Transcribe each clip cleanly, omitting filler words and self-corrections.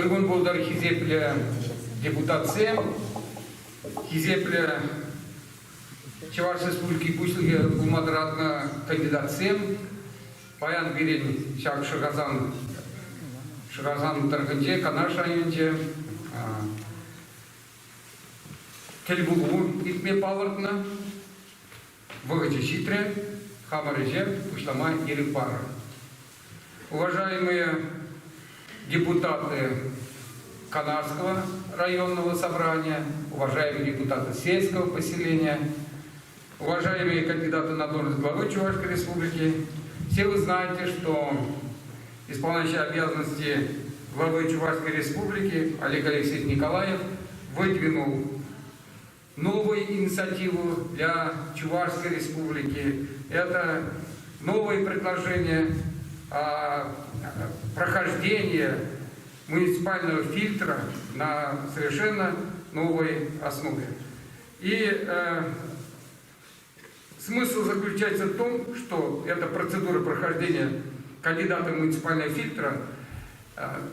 Durgun Boldar Хизепле депутация, Хизепле Чуваш Республики Пушлиге Булмадратна кандидат Сем, Паян Бирин Чак Шагазан Тарганче, Канаш районче, Тельбугу Итме Палартна, Вагачи Читре, Хамареже, Пушлама Ирипара. Уважаемые депутаты Канарского районного собрания, уважаемые депутаты сельского поселения, уважаемые кандидаты на должность главы Чувашской Республики, все вы знаете, что исполняющий обязанности главы Чувашской Республики Олег Алексеевич Николаев выдвинул новую инициативу для Чувашской Республики. Это новые предложения о прохождении муниципального фильтра на совершенно новой основе. И смысл заключается в том, что эта процедура прохождения кандидата муниципального фильтра,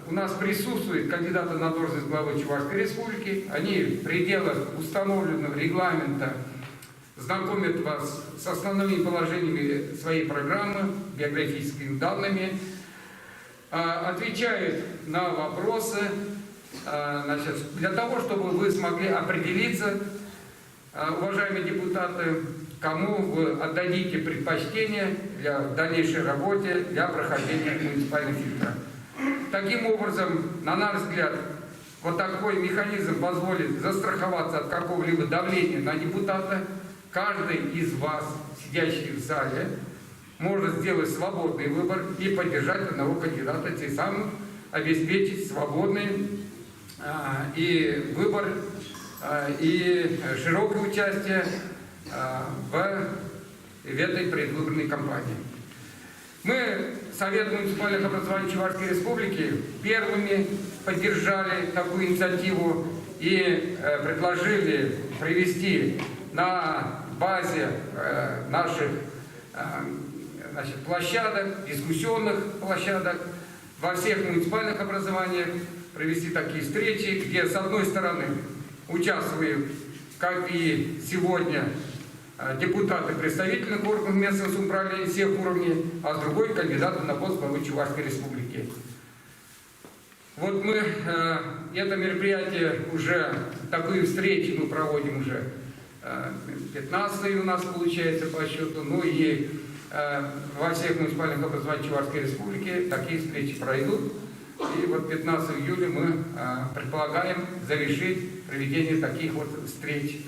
у нас присутствуют кандидаты на должность главы Чувашской Республики, они в пределах установленного регламента знакомят вас с основными положениями своей программы, биографическими данными, отвечают на вопросы, значит, для того, чтобы вы смогли определиться, уважаемые депутаты, кому вы отдадите предпочтение для дальнейшей работе, для прохождения муниципального фильтра. Таким образом, на наш взгляд, вот такой механизм позволит застраховаться от какого-либо давления на депутата. Каждый из вас, сидящий в зале, может сделать свободный выбор и поддержать одного кандидата, тем самым обеспечить свободный и выбор, и широкое участие в этой предвыборной кампании. Мы, Совет муниципальных образований Чувашской Республики, первыми поддержали такую инициативу и предложили провести на базе наших площадок, дискуссионных площадок во всех муниципальных образованиях провести такие встречи, где с одной стороны участвуют, как и сегодня, депутаты представительных органов местного самоуправления всех уровней, а с другой кандидаты на пост главы Чувашской Республики. Вот мы это мероприятие уже, такую встречу мы проводим уже 15-й у нас получается по счету, ну и во всех муниципальных образованиях Чувашской Республики такие встречи пройдут. И вот 15 июля мы предполагаем завершить проведение таких вот встреч.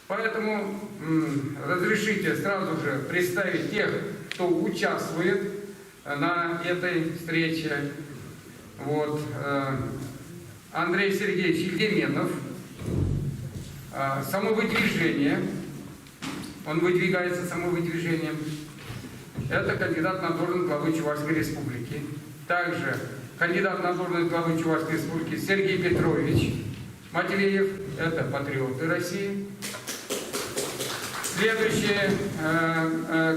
Поэтому разрешите сразу же представить тех, кто участвует на этой встрече. Вот, Андрей Сергеевич Ельменов, самовыдвижение, он выдвигается самовыдвижением. Это кандидат на должность главы Чувашской Республики. Также кандидат на должность главы Чувашской Республики Сергей Петрович Матвеев, это патриоты России. Следующий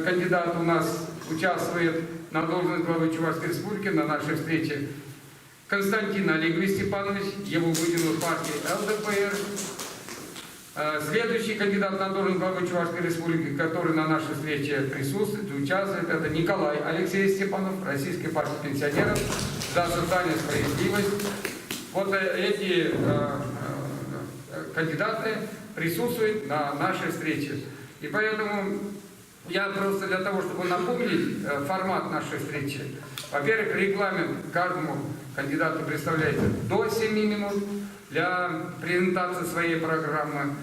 кандидат у нас участвует на должность главы Чувашской Республики на нашей встрече Константин Олегович Степанович, его выдвинула партия ЛДПР. Следующий кандидат на должность главы Чувашской Республики, который на нашей встрече присутствует и участвует, это Николай Алексеевич Степанов, Российская партия пенсионеров за социальную справедливость. Вот эти кандидаты присутствуют на нашей встрече. И поэтому я просто для того, чтобы напомнить формат нашей встречи, во-первых, регламент каждому кандидату представляется до 7 минут для презентации своей программы,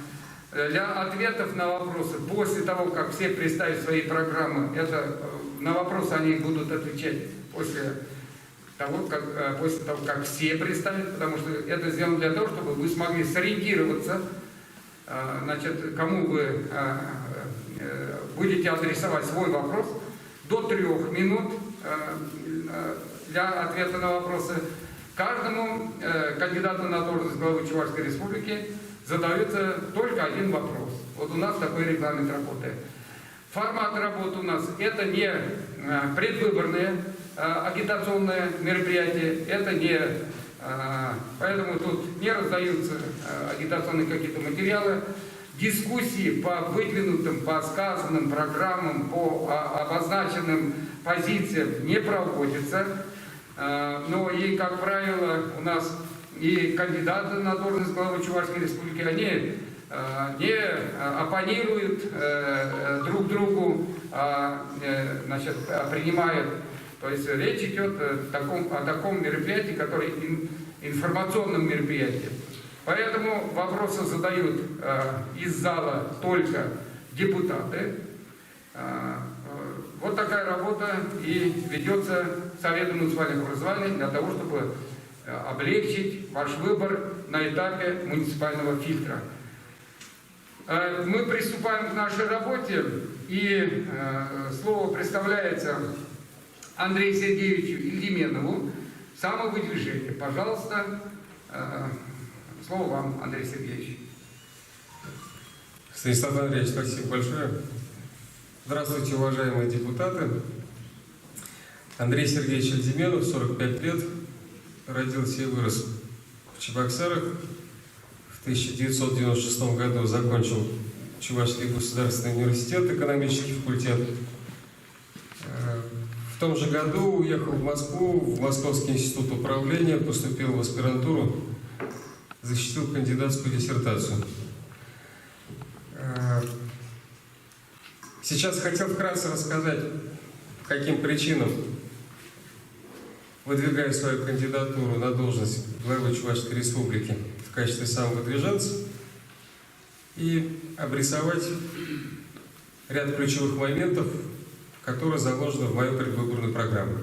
для ответов на вопросы. После того, как все представят свои программы, на вопросы они будут отвечать после того, как все представят, потому что это сделано для того, чтобы вы смогли сориентироваться, значит, кому вы будете адресовать свой вопрос, до 3 минут для ответа на вопросы. Каждому кандидату на должность главы Чувашской Республики задается только один вопрос. Вот у нас такой регламент работает. Формат работы у нас это не предвыборные агитационные мероприятия, это не Поэтому тут не раздаются агитационные какие-то материалы. Дискуссии по выдвинутым, по сказанным программам, по обозначенным позициям не проводятся. Но и, как правило, у нас и кандидаты на должность главы Чувашской Республики, они не оппонируют друг другу, значит, принимают. То есть речь идет о таком мероприятии, которое информационном мероприятии. Поэтому вопросы задают из зала только депутаты. Вот такая работа и ведется Советом муниципальных образований для того, чтобы облегчить ваш выбор на этапе муниципального фильтра. Мы приступаем к нашей работе, и слово представляется Андрею Сергеевичу Ильдименову, самовыдвижение. Пожалуйста, слово вам, Андрей Сергеевич. Станислав Андреевич, спасибо большое. Здравствуйте, уважаемые депутаты. Андрей Сергеевич Ильдименов, 45 лет, родился и вырос в Чебоксарах. В 1996 году закончил Чувашский государственный университет, экономический факультет. В том же году уехал в Москву, в Московский институт управления, поступил в аспирантуру, защитил кандидатскую диссертацию. Сейчас хотел вкратце рассказать, по каким причинам выдвигаю свою кандидатуру на должность главы Чувашской Республики в качестве самовыдвиженца и обрисовать ряд ключевых моментов, которые заложены в мою предвыборную программу.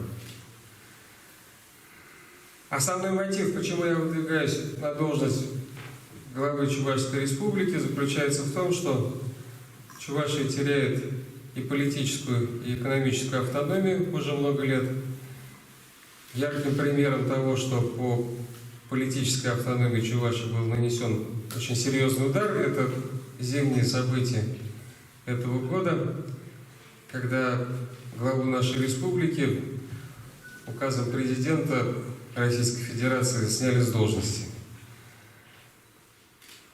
Основной мотив, почему я выдвигаюсь на должность главы Чувашской Республики, заключается в том, что Чувашия теряет и политическую, и экономическую автономию уже много лет. Ярким примером того, что по политической автономии Чувашии был нанесен очень серьезный удар, это зимние события этого года, когда главу нашей республики указом президента Российской Федерации сняли с должности.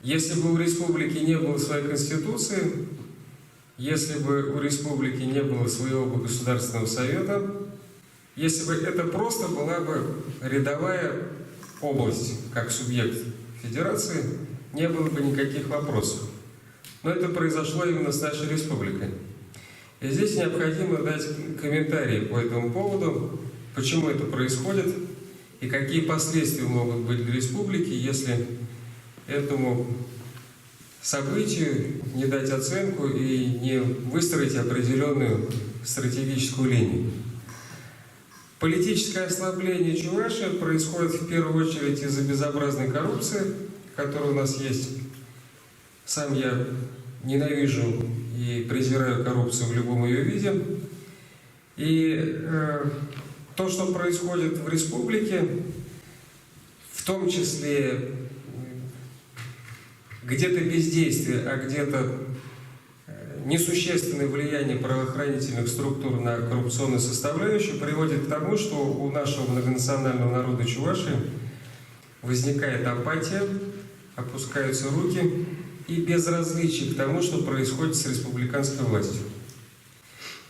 Если бы у республики не было своей конституции, если бы у республики не было своего бы государственного совета, если бы это просто была бы рядовая область, как субъект федерации, не было бы никаких вопросов. Но это произошло именно с нашей республикой. И здесь необходимо дать комментарии по этому поводу, почему это происходит и какие последствия могут быть для республики, если этому событию не дать оценку и не выстроить определенную стратегическую линию. Политическое ослабление Чувашии происходит в первую очередь из-за безобразной коррупции, которая у нас есть. Сам я ненавижу и презираю коррупцию в любом ее виде. И то, что происходит в республике, в том числе где-то бездействие, а где-то несущественное влияние правоохранительных структур на коррупционную составляющую, приводит к тому, что у нашего многонационального народа Чувашии возникает апатия, опускаются руки и безразличие к тому, что происходит с республиканской властью.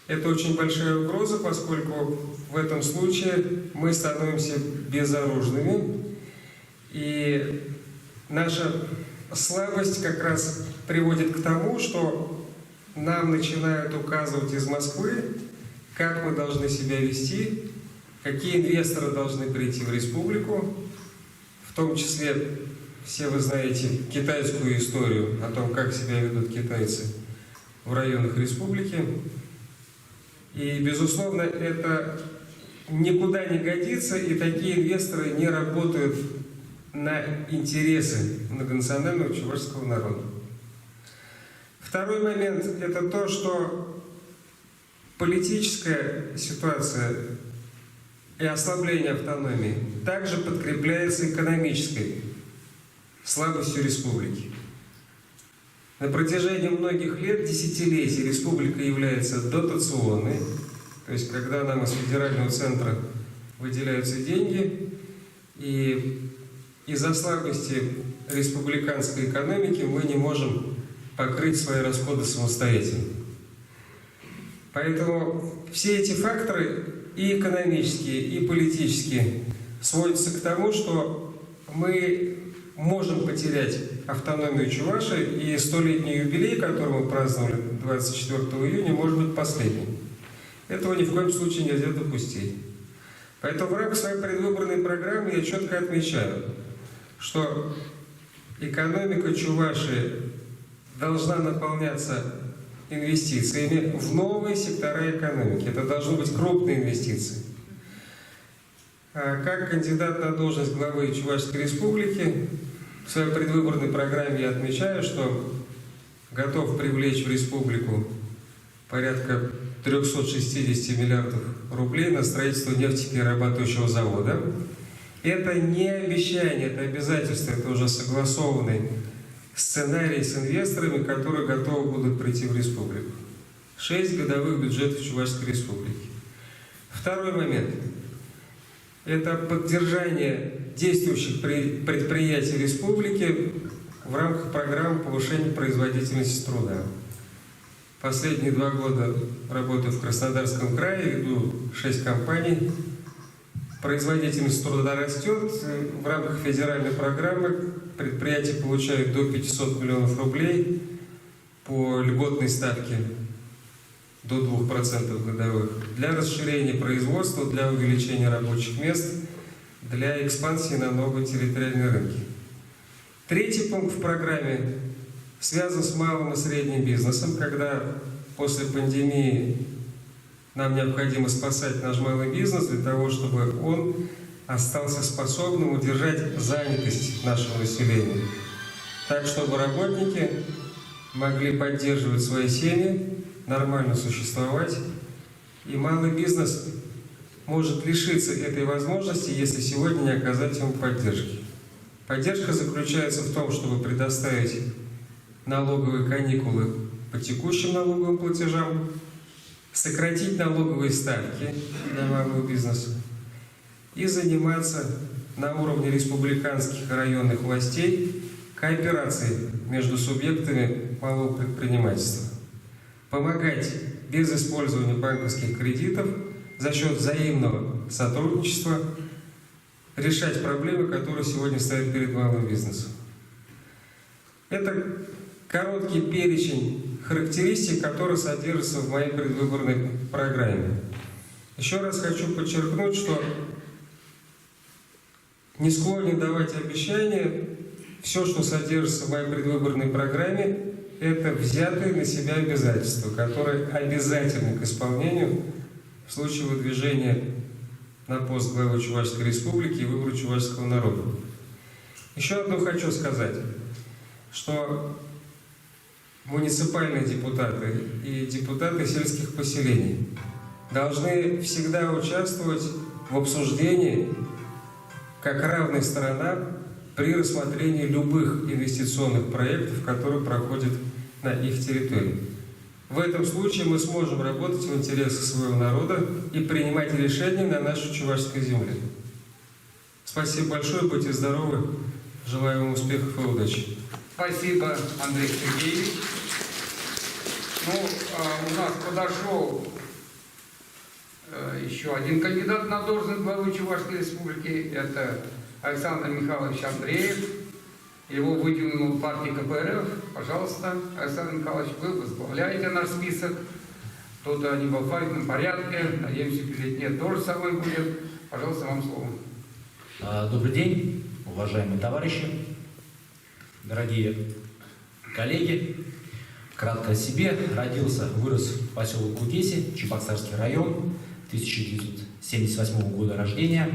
Это очень большая угроза, поскольку в этом случае мы становимся безоружными, и наша слабость как раз приводит к тому, что нам начинают указывать из Москвы, как мы должны себя вести, какие инвесторы должны прийти в республику, в том числе, все вы знаете китайскую историю о том, как себя ведут китайцы в районах республики. И, безусловно, это никуда не годится, и такие инвесторы не работают на интересы многонационального чувашского народа. Второй момент – это то, что политическая ситуация и ослабление автономии также подкрепляется экономической слабостью республики. На протяжении многих лет, десятилетий, республика является дотационной, то есть когда нам из федерального центра выделяются деньги, И из-за слабости республиканской экономики мы не можем покрыть свои расходы самостоятельно. Поэтому все эти факторы, и экономические, и политические, сводятся к тому, что мы можем потерять автономию Чувашии, и 100-летний юбилей, который мы праздновали 24 июня, может быть последним. Этого ни в коем случае нельзя допустить. Поэтому в рамках своей предвыборной программы я четко отмечаю, что экономика Чувашии должна наполняться инвестициями в новые сектора экономики. Это должны быть крупные инвестиции. Как кандидат на должность главы Чувашской Республики в своей предвыборной программе я отмечаю, что готов привлечь в республику порядка 360 миллиардов рублей на строительство нефтеперерабатывающего завода. Это не обещание, это обязательство, это уже согласованный сценарий с инвесторами, которые готовы будут прийти в республику. 6 годовых бюджетов Чувашской Республики. Второй момент. Это поддержание действующих предприятий республики в рамках программы повышения производительности труда. Последние 2 года работаю в Краснодарском крае, веду 6 компаний. Производительность труда растет. В рамках федеральной программы предприятия получают до 500 миллионов рублей по льготной ставке до 2% годовых для расширения производства, для увеличения рабочих мест, для экспансии на новые территориальные рынки. Третий пункт в программе связан с малым и средним бизнесом, когда после пандемии нам необходимо спасать наш малый бизнес для того, чтобы он остался способным удержать занятость нашего населения, так, чтобы работники могли поддерживать свои семьи, нормально существовать, и малый бизнес может лишиться этой возможности, если сегодня не оказать ему поддержки. Поддержка заключается в том, чтобы предоставить налоговые каникулы по текущим налоговым платежам, сократить налоговые ставки для малого бизнеса и заниматься на уровне республиканских и районных властей кооперацией между субъектами малого предпринимательства. Помогать без использования банковских кредитов за счет взаимного сотрудничества решать проблемы, которые сегодня стоят перед малым бизнесом. Это короткий перечень характеристик, которые содержатся в моей предвыборной программе. Еще раз хочу подчеркнуть, что не склонен давать обещания. Все, что содержится в моей предвыборной программе, это взятые на себя обязательства, которые обязательны к исполнению в случае выдвижения на пост главы Чувашской Республики и выбора чувашского народа. Еще одно хочу сказать, что муниципальные депутаты и депутаты сельских поселений должны всегда участвовать в обсуждении как равная сторона при рассмотрении любых инвестиционных проектов, которые проходят на их территории. В этом случае мы сможем работать в интересах своего народа и принимать решения на нашей чувашской земле. Спасибо большое, будьте здоровы, желаю вам успехов и удачи. Спасибо, Андрей Сергеевич. У нас подошел еще один кандидат на должность главы Чувашской Республики. Это Александр Михайлович Андреев. Его выдвинула партия КПРФ. Пожалуйста, Александр Михайлович, вы возглавляете наш список. Тут они в алфавитном порядке. Надеемся, перед нет то же самое будет. Пожалуйста, вам слово. Добрый день, уважаемые товарищи, дорогие коллеги. Кратко о себе. Родился, вырос в поселке Кутеси, Чебоксарский район, 1978 года рождения.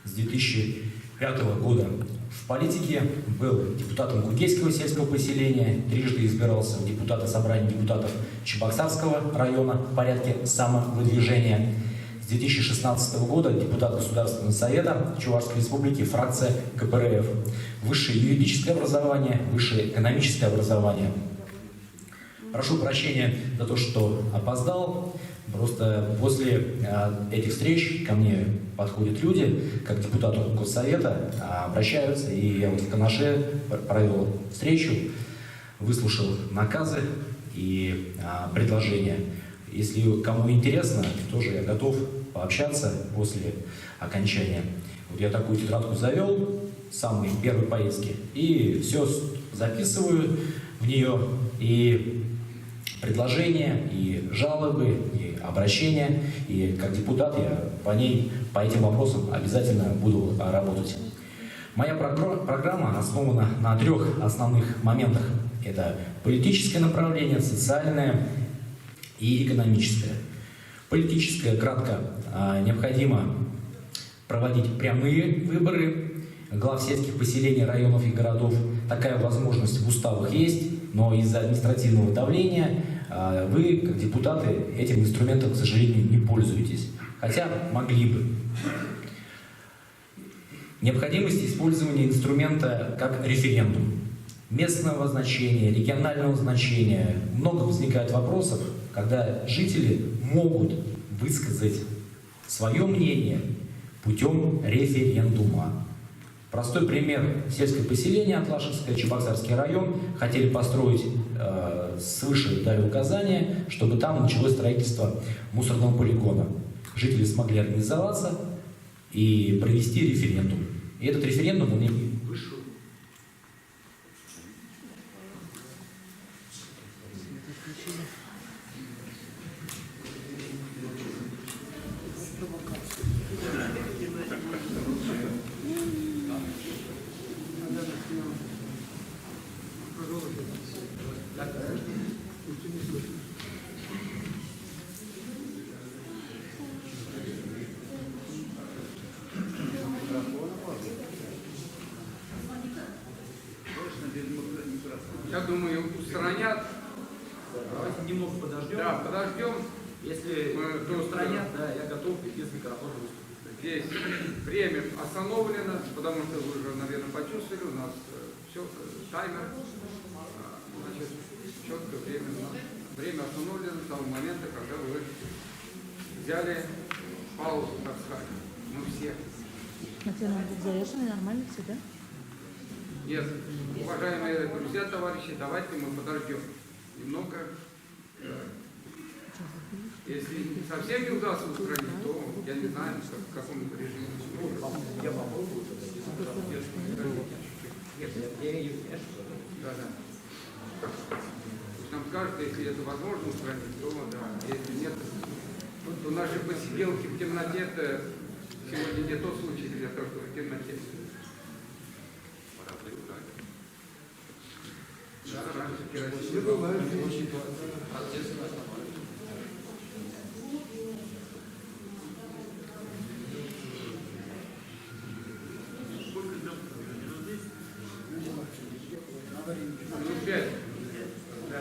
С 2005 года в политике, был депутатом Кутейского сельского поселения, трижды избирался в депутаты собрания депутатов Чебоксарского района в порядке самовыдвижения. С 2016 года депутат Государственного совета Чувашской Республики, фракция КПРФ. Высшее юридическое образование, высшее экономическое образование. Прошу прощения за то, что опоздал. Просто после этих встреч ко мне подходят люди, как депутату Госсовета, обращаются, и я вот в Канаше провел встречу, выслушал наказы и предложения. Если кому интересно, тоже я готов пообщаться после окончания. Вот я такую тетрадку завел с самой первой поездки и все записываю в нее, и предложения, и жалобы, и обращения, и как депутат я по этим вопросам обязательно буду работать. Моя программа основана на 3 основных моментах. Это политическое направление, социальное и экономическое. Политическое, кратко, необходимо проводить прямые выборы глав сельских поселений, районов и городов. Такая возможность в уставах есть, но из-за административного давления вы, как депутаты, этим инструментом, к сожалению, не пользуетесь. Хотя могли бы. Необходимость использования инструмента как референдум. Местного значения, регионального значения. Много возникает вопросов, когда жители могут высказать свое мнение путем референдума. Простой пример. Сельское поселение Атлашевское, Чебоксарский район, хотели построить, свыше дали указание, чтобы там началось строительство мусорного полигона. Жители смогли организоваться и провести референдум. И этот референдум у них вышел. Я думаю, устранят. Давайте немного подождем. Да, подождем. Если то устранят, да, я готов без микрофона выступить. Здесь время остановлено, потому что вы уже, наверное, почувствовали, у нас все, таймер, значит, четко время у нас. Время остановлено с того момента, когда вы взяли паузу, так сказать. Мы все. Национальный будет завершен, нормально все, да? Нет, уважаемые друзья, товарищи, давайте мы подождем немного. Если совсем не удастся устранить, то я не знаю, в каком режиме. Я попробую. Да. Пусть нам скажут, если это возможно устранить, то да. Если нет, то наши посиделки в темноте, это сегодня не тот случай для того, что в темноте. Да, раньше керосин был. Минут 5. Да.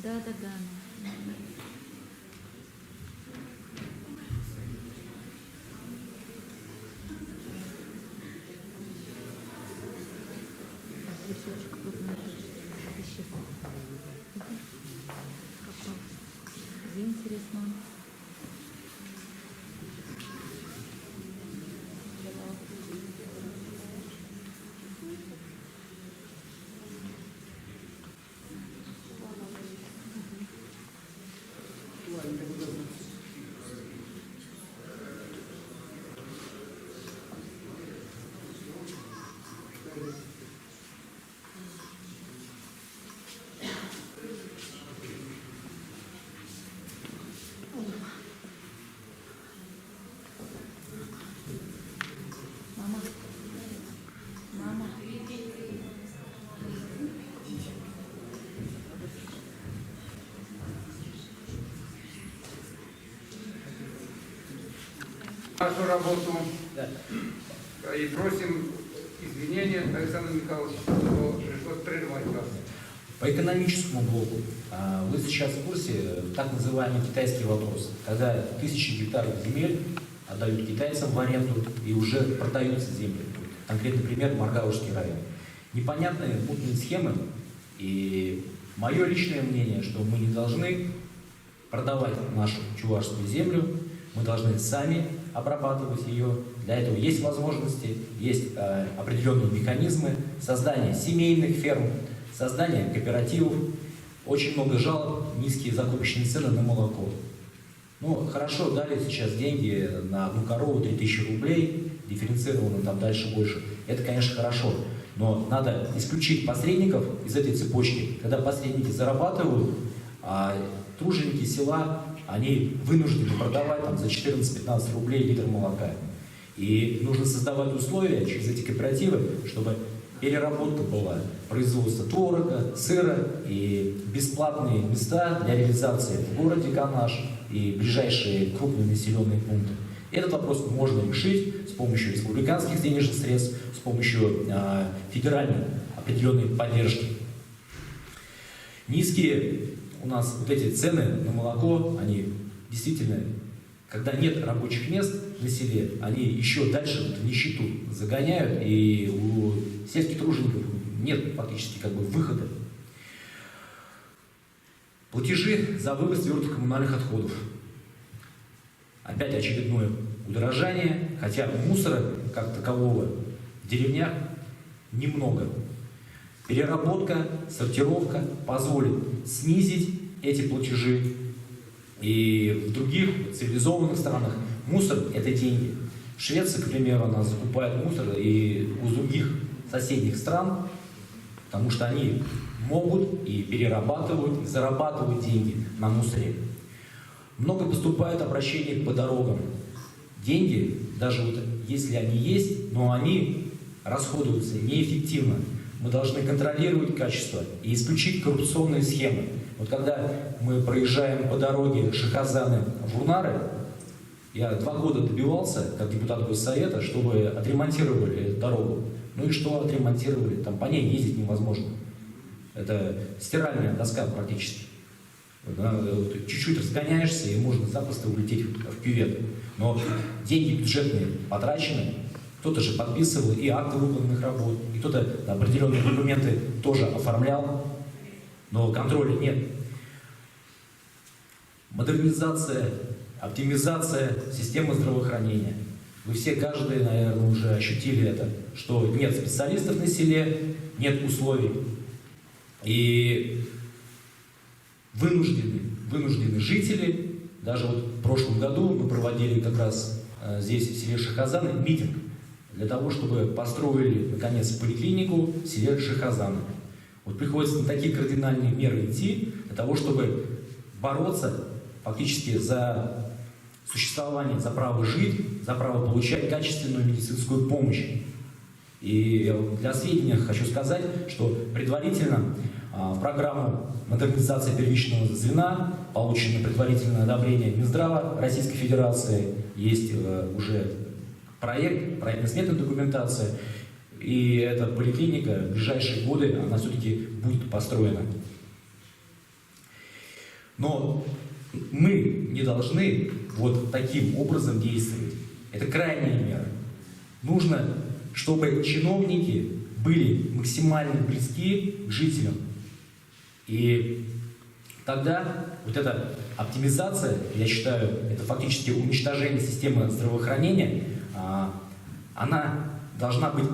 Да. Лисичек крупный. Где интересно? нашу работу. Да. И просим извинения, Александр Михайлович, что пришлось прервать вас. По экономическому блоку. Вы сейчас в курсе так называемый китайский вопрос, когда тысячи гектаров земель отдают китайцам в аренду и уже продаются земли. Конкретный пример — Маргаушский район. Непонятные мутные схемы, и мое личное мнение, что мы не должны продавать нашу чувашскую землю, мы должны сами обрабатывать ее. Для этого есть возможности, есть определенные механизмы создания семейных ферм, создания кооперативов. Очень много жалоб, низкие закупочные цены на молоко. Ну, хорошо, дали сейчас деньги на одну корову 3000 рублей, дифференцированно там дальше больше. Это, конечно, хорошо, но надо исключить посредников из этой цепочки. Когда посредники зарабатывают, а труженики села, они вынуждены продавать там за 14-15 рублей литр молока. И нужно создавать условия через эти кооперативы, чтобы переработка была, производство творога, сыра и бесплатные места для реализации в городе Канаш и ближайшие крупные населенные пункты. Этот вопрос можно решить с помощью республиканских денежных средств, с помощью федеральной определенной поддержки. Низкие у нас вот эти цены на молоко, они действительно, когда нет рабочих мест на селе, они еще дальше в нищету загоняют, и у сельских тружеников нет фактически выхода. Платежи за вывоз твердых коммунальных отходов. Опять очередное удорожание, хотя мусора как такового в деревнях немного. Переработка, сортировка позволит снизить эти платежи. И в других цивилизованных странах мусор – это деньги. Швеция, к примеру, она закупает мусор и у других соседних стран, потому что они могут и перерабатывают, и зарабатывают деньги на мусоре. Много поступает обращений по дорогам. Деньги, даже вот если они есть, но они расходуются неэффективно. Мы должны контролировать качество и исключить коррупционные схемы. Вот когда мы проезжаем по дороге Шахазаны-Вурнары, я 2 года добивался, как депутат Госсовета, чтобы отремонтировали эту дорогу. Ну и что отремонтировали? Там по ней ездить невозможно. Это стиральная доска практически. Чуть-чуть разгоняешься, и можно запросто улететь в кювет. Но деньги бюджетные потрачены. Кто-то же подписывал и акты выполненных работ, и кто-то определенные документы тоже оформлял, но контроля нет. Модернизация, оптимизация системы здравоохранения. Вы все, каждый, наверное, уже ощутили это, что нет специалистов на селе, нет условий. И вынуждены жители. Даже вот в прошлом году мы проводили как раз здесь, в селе Шахазаны, митинг для того, чтобы построили, наконец, поликлинику в селе Шахазаны. Вот приходится на такие кардинальные меры идти для того, чтобы бороться фактически за существование, за право жить, за право получать качественную медицинскую помощь. И для сведения хочу сказать, что предварительно в программу модернизации первичного звена получено предварительное одобрение Минздрава Российской Федерации, есть уже проектно-сметная документация, и эта поликлиника в ближайшие годы, она все-таки будет построена. Но мы не должны вот таким образом действовать. Это крайняя мера. Нужно, чтобы чиновники были максимально близки к жителям. И тогда вот эта оптимизация, я считаю, это фактически уничтожение системы здравоохранения, она должна быть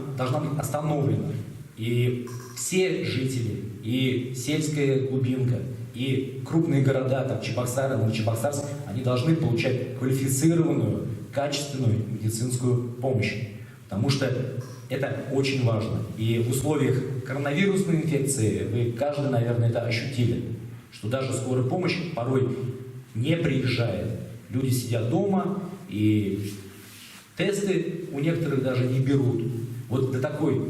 остановлена. И все жители, и сельская глубинка, и крупные города, там Чебоксары, Новочебоксарск, они должны получать квалифицированную, качественную медицинскую помощь. Потому что это очень важно. И в условиях коронавирусной инфекции вы каждый, наверное, это ощутили, что даже скорая помощь порой не приезжает. Люди сидят дома, и тесты у некоторых даже не берут. Вот до такой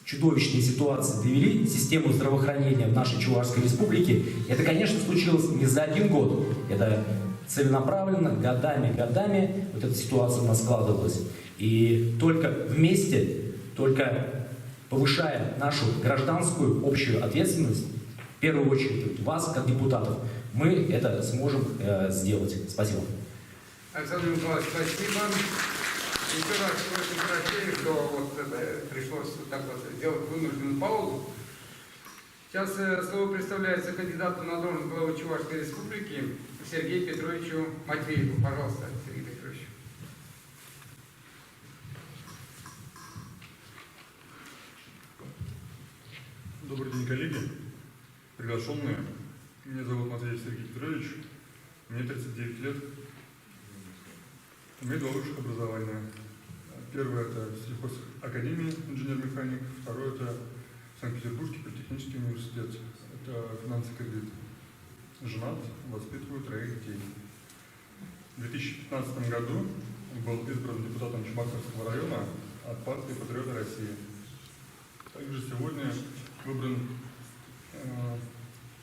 чудовищной ситуации довели систему здравоохранения в нашей Чувашской республике. Это, конечно, случилось не за 1 год. Это целенаправленно, годами вот эта ситуация у нас складывалась. И только вместе, только повышая нашу гражданскую общую ответственность, в первую очередь вас, как депутатов, мы это сможем сделать. Спасибо. Александр Николаевич, спасибо. Еще раз просим прощения, что вот пришлось вот так вот сделать вынужденную паузу. Сейчас слово представляется кандидату на должность главы Чувашской Республики Сергею Петровичу Матвееву. Пожалуйста, Сергей Петрович. Добрый день, коллеги, приглашенные. Меня зовут Матвеев Сергей Петрович, мне 39 лет. У меня два высших образования. Первое – это сельхозакадемия инженер-механик, второе – это Санкт-Петербургский политехнический университет. Это финансовый кредит. Женат, воспитываю 3 детей. В 2015 году был избран депутатом Чебоксарского района от партии «Патриоты России». Также сегодня выбран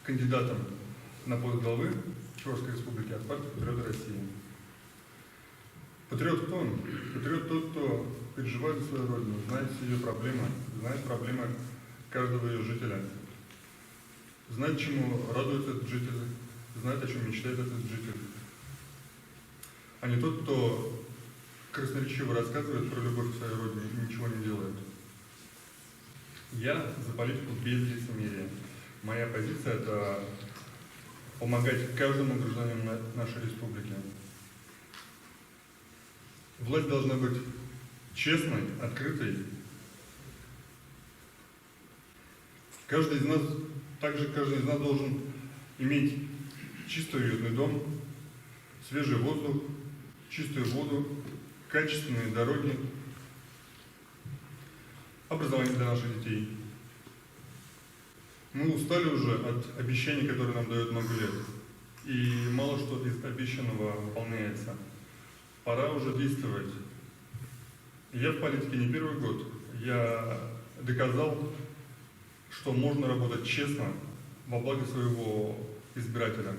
кандидатом на пост главы Чувашской Республики от партии «Патриоты России». Патриот кто он? Патриот тот, кто переживает свою родину, знает все ее проблемы, знает проблемы каждого ее жителя, знает, чему радуется этот житель, знает, о чем мечтает этот житель. А не тот, кто красноречиво рассказывает про любовь к своей родине и ничего не делает. Я за политику без лицемерия. Моя позиция – это помогать каждому гражданину нашей республики. Власть должна быть честной, открытой. Каждый из нас должен иметь чистый уютный дом, свежий воздух, чистую воду, качественные дороги, образование для наших детей. Мы устали уже от обещаний, которые нам дают много лет. И мало что из обещанного выполняется. Пора уже действовать. Я в политике не первый год. Я доказал, что можно работать честно во благо своего избирателя.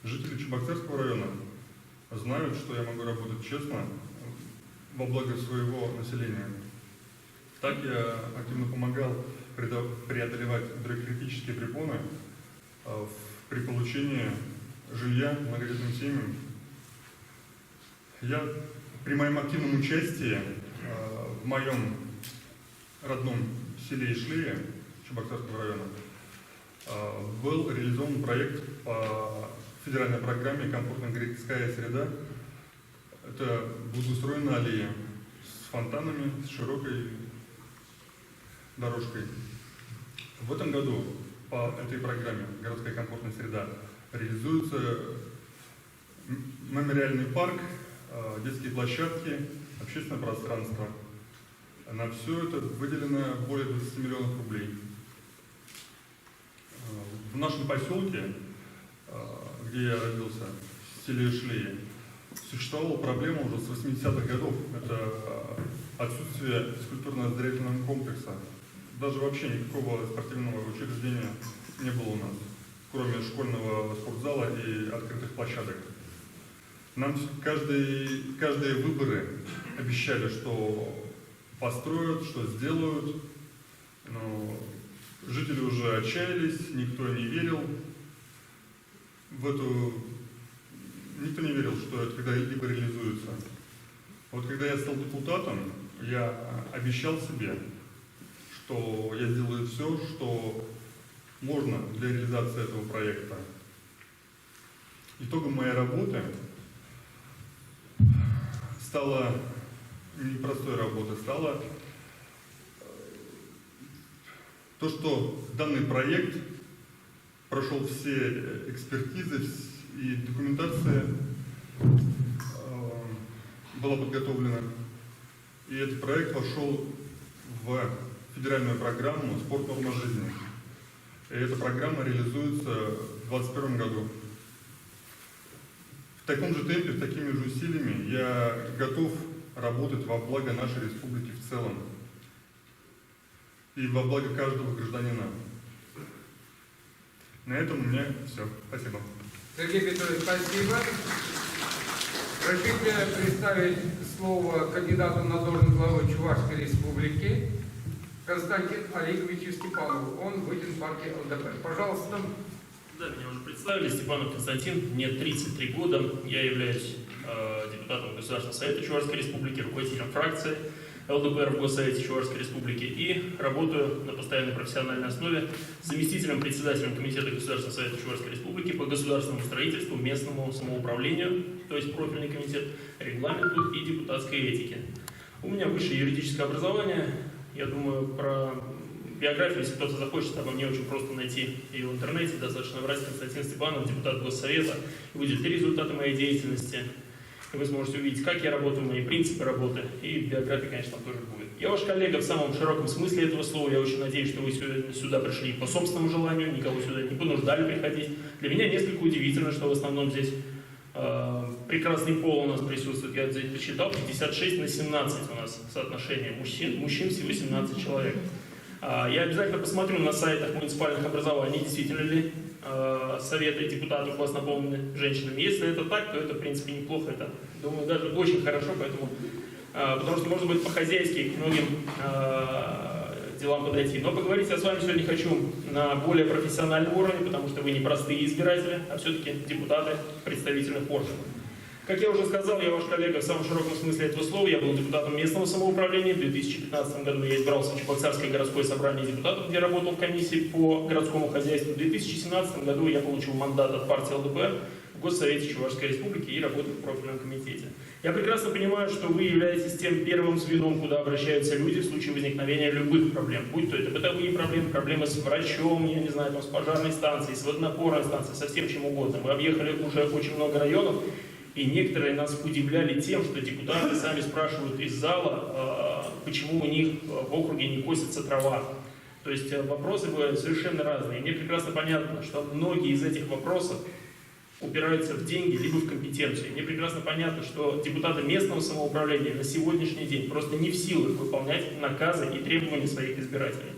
Жители Чебоксарского района знают, что я могу работать честно во благо своего населения. Так я активно помогал преодолевать бюрократические препоны при получении жилья многодетным семьям. Я при моем активном участии в моем родном селе Ишлие Чебоксарского района был реализован проект по федеральной программе «Комфортная городская среда». Это благоустроенная аллея с фонтанами, с широкой дорожкой. В этом году по этой программе «Городская комфортная среда» реализуется мемориальный парк, детские площадки, общественное пространство. На все это выделено более 20 миллионов рублей. В нашем поселке, где я родился, в селе Ишлие, существовала проблема уже с 80-х годов. Это отсутствие физкультурно-оздоровительного комплекса. Даже вообще никакого спортивного учреждения не было у нас, кроме школьного спортзала и открытых площадок. Нам каждые выборы обещали, что построят, что сделают, но жители уже отчаялись, никто не верил никто не верил, что это когда-либо реализуется. Вот когда я стал депутатом, я обещал себе, что я сделаю все, что можно для реализации этого проекта. Итогом моей работы стала непростой работы, стало то, что данный проект прошел все экспертизы и документация была подготовлена. И этот проект вошел в федеральную программу «Спорт. Норма жизни». И эта программа реализуется в 2021 году. В таком же темпе, такими же усилиями я готов работать во благо нашей республики в целом и во благо каждого гражданина. На этом у меня все. Спасибо. Сергей Петрович, спасибо. Разрешите представить слово кандидату на должность главы Чувашской Республики Константину Олеговичу Степанову. Он выйдет в партии ЛДПР. Пожалуйста. Да, меня уже представили. Степанов Константин, мне 33 года. Я являюсь депутатом Государственного совета Чувашской Республики, руководителем фракции ЛДПР в Госсовете Чувашской Республики и работаю на постоянной профессиональной основе заместителем председателем Комитета Государственного совета Чувашской Республики по государственному строительству, местному самоуправлению, то есть профильный комитет, регламенту и депутатской этике. У меня высшее юридическое образование. Я думаю, про биографию, если кто-то захочет, обо мне очень просто найти ее в интернете. Достаточно набрать Константин Степанов, депутат Госсовета, и выйдут и результаты моей деятельности. И вы сможете увидеть, как я работаю, мои принципы работы, и биография, конечно, там тоже будет. Я ваш коллега в самом широком смысле этого слова. Я очень надеюсь, что вы сюда пришли по собственному желанию, никого сюда не понуждали приходить. Для меня несколько удивительно, что в основном здесь прекрасный пол у нас присутствует. Я здесь посчитал, 56 на 17 у нас соотношение мужчин всего 17 человек. Я обязательно посмотрю на сайтах муниципальных образований, действительно ли советы депутатов у вас наполнены женщинами. Если это так, то это, в принципе, неплохо. Это, думаю, даже очень хорошо, поэтому, потому что можно будет по-хозяйски к многим делам подойти. Но поговорить я с вами сегодня хочу на более профессиональном уровне, потому что вы не простые избиратели, а все-таки депутаты представительных органов. Как я уже сказал, я ваш коллега в самом широком смысле этого слова. Я был депутатом местного самоуправления. В 2015 году я избрался в Чебоксарское городское собрание депутатов, где работал в комиссии по городскому хозяйству. В 2017 году я получил мандат от партии ЛДПР в Госсовете Чувашской Республики и работаю в профильном комитете. Я прекрасно понимаю, что вы являетесь тем первым звеном, куда обращаются люди в случае возникновения любых проблем. Будь то это бытовые проблемы, проблемы с врачом, я не знаю, там, с пожарной станцией, с водонапорной станцией, со всем чем угодно. Мы объехали уже очень много районов. И некоторые нас удивляли тем, что депутаты сами спрашивают из зала, почему у них в округе не косится трава. То есть вопросы бывают совершенно разные. И мне прекрасно понятно, что многие из этих вопросов упираются в деньги либо в компетенцию. Мне прекрасно понятно, что депутаты местного самоуправления на сегодняшний день просто не в силах выполнять наказы и требования своих избирателей.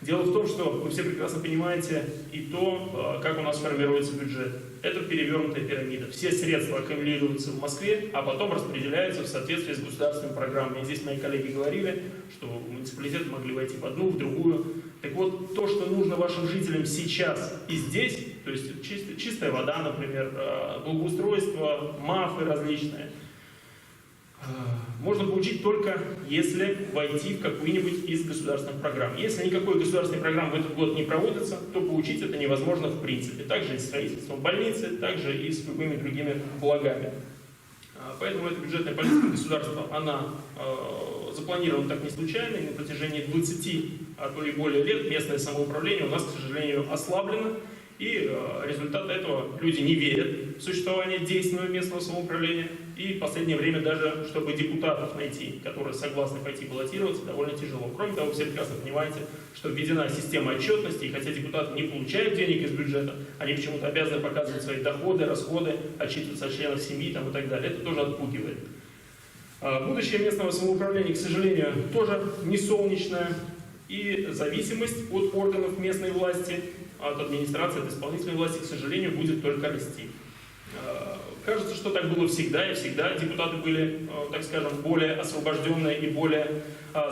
Дело в том, что вы все прекрасно понимаете и то, как у нас формируется бюджет. Это перевернутая пирамида. Все средства аккумулируются в Москве, а потом распределяются в соответствии с государственными программами. И здесь мои коллеги говорили, что муниципалитеты могли войти в одну, в другую. Так вот, то, что нужно вашим жителям сейчас и здесь, то есть чистая вода, например, благоустройство, МАФы различные, можно получить только если войти в какую-нибудь из государственных программ. Если никакой государственной программы в этот год не проводится, то получить это невозможно в принципе. Также и с строительством больницы, также и с любыми другими благами. Поэтому эта бюджетная политика государства, она запланирована так не случайно, и на протяжении 20, а то и более лет местное самоуправление у нас, к сожалению, ослаблено. И результат этого люди не верят в существование действенного местного самоуправления. И в последнее время даже, чтобы депутатов найти, которые согласны пойти баллотироваться, довольно тяжело. Кроме того, вы все прекрасно понимаете, что введена система отчетности, и хотя депутаты не получают денег из бюджета, они почему-то обязаны показывать свои доходы, расходы, отчитываться от членов семьи там, и так далее. Это тоже отпугивает. Будущее местного самоуправления, к сожалению, тоже не солнечное. И зависимость от органов местной власти, от администрации, от исполнительной власти, к сожалению, будет только расти. Кажется, что так было всегда, и всегда депутаты были, так скажем, более освобожденные и более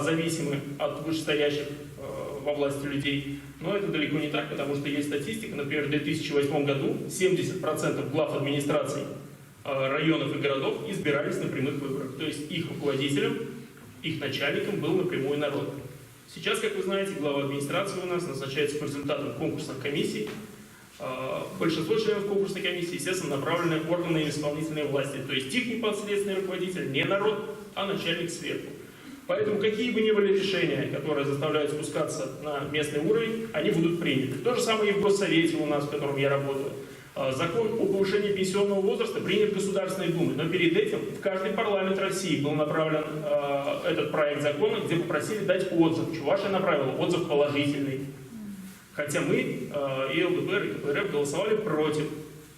зависимы от вышестоящих во власти людей. Но это далеко не так, потому что есть статистика. Например, в 2008 году 70% глав администраций районов и городов избирались на прямых выборах. То есть их руководителем, их начальником был напрямую народ. Сейчас, как вы знаете, глава администрации у нас назначается по результатам конкурсных комиссий. Большинство членов конкурсной комиссии, естественно, направлены органы исполнительной власти. То есть их непосредственный руководитель не народ, а начальник сверху. Поэтому какие бы ни были решения, которые заставляют спускаться на местный уровень, они будут приняты. То же самое и в Госсовете у нас, в котором я работаю. Закон о повышении пенсионного возраста принят в Государственной Думе, но перед этим в каждый парламент России был направлен этот проект закона, где попросили дать отзыв. Чувашия направила отзыв положительный. Хотя мы, и ЛДПР, и КПРФ голосовали против.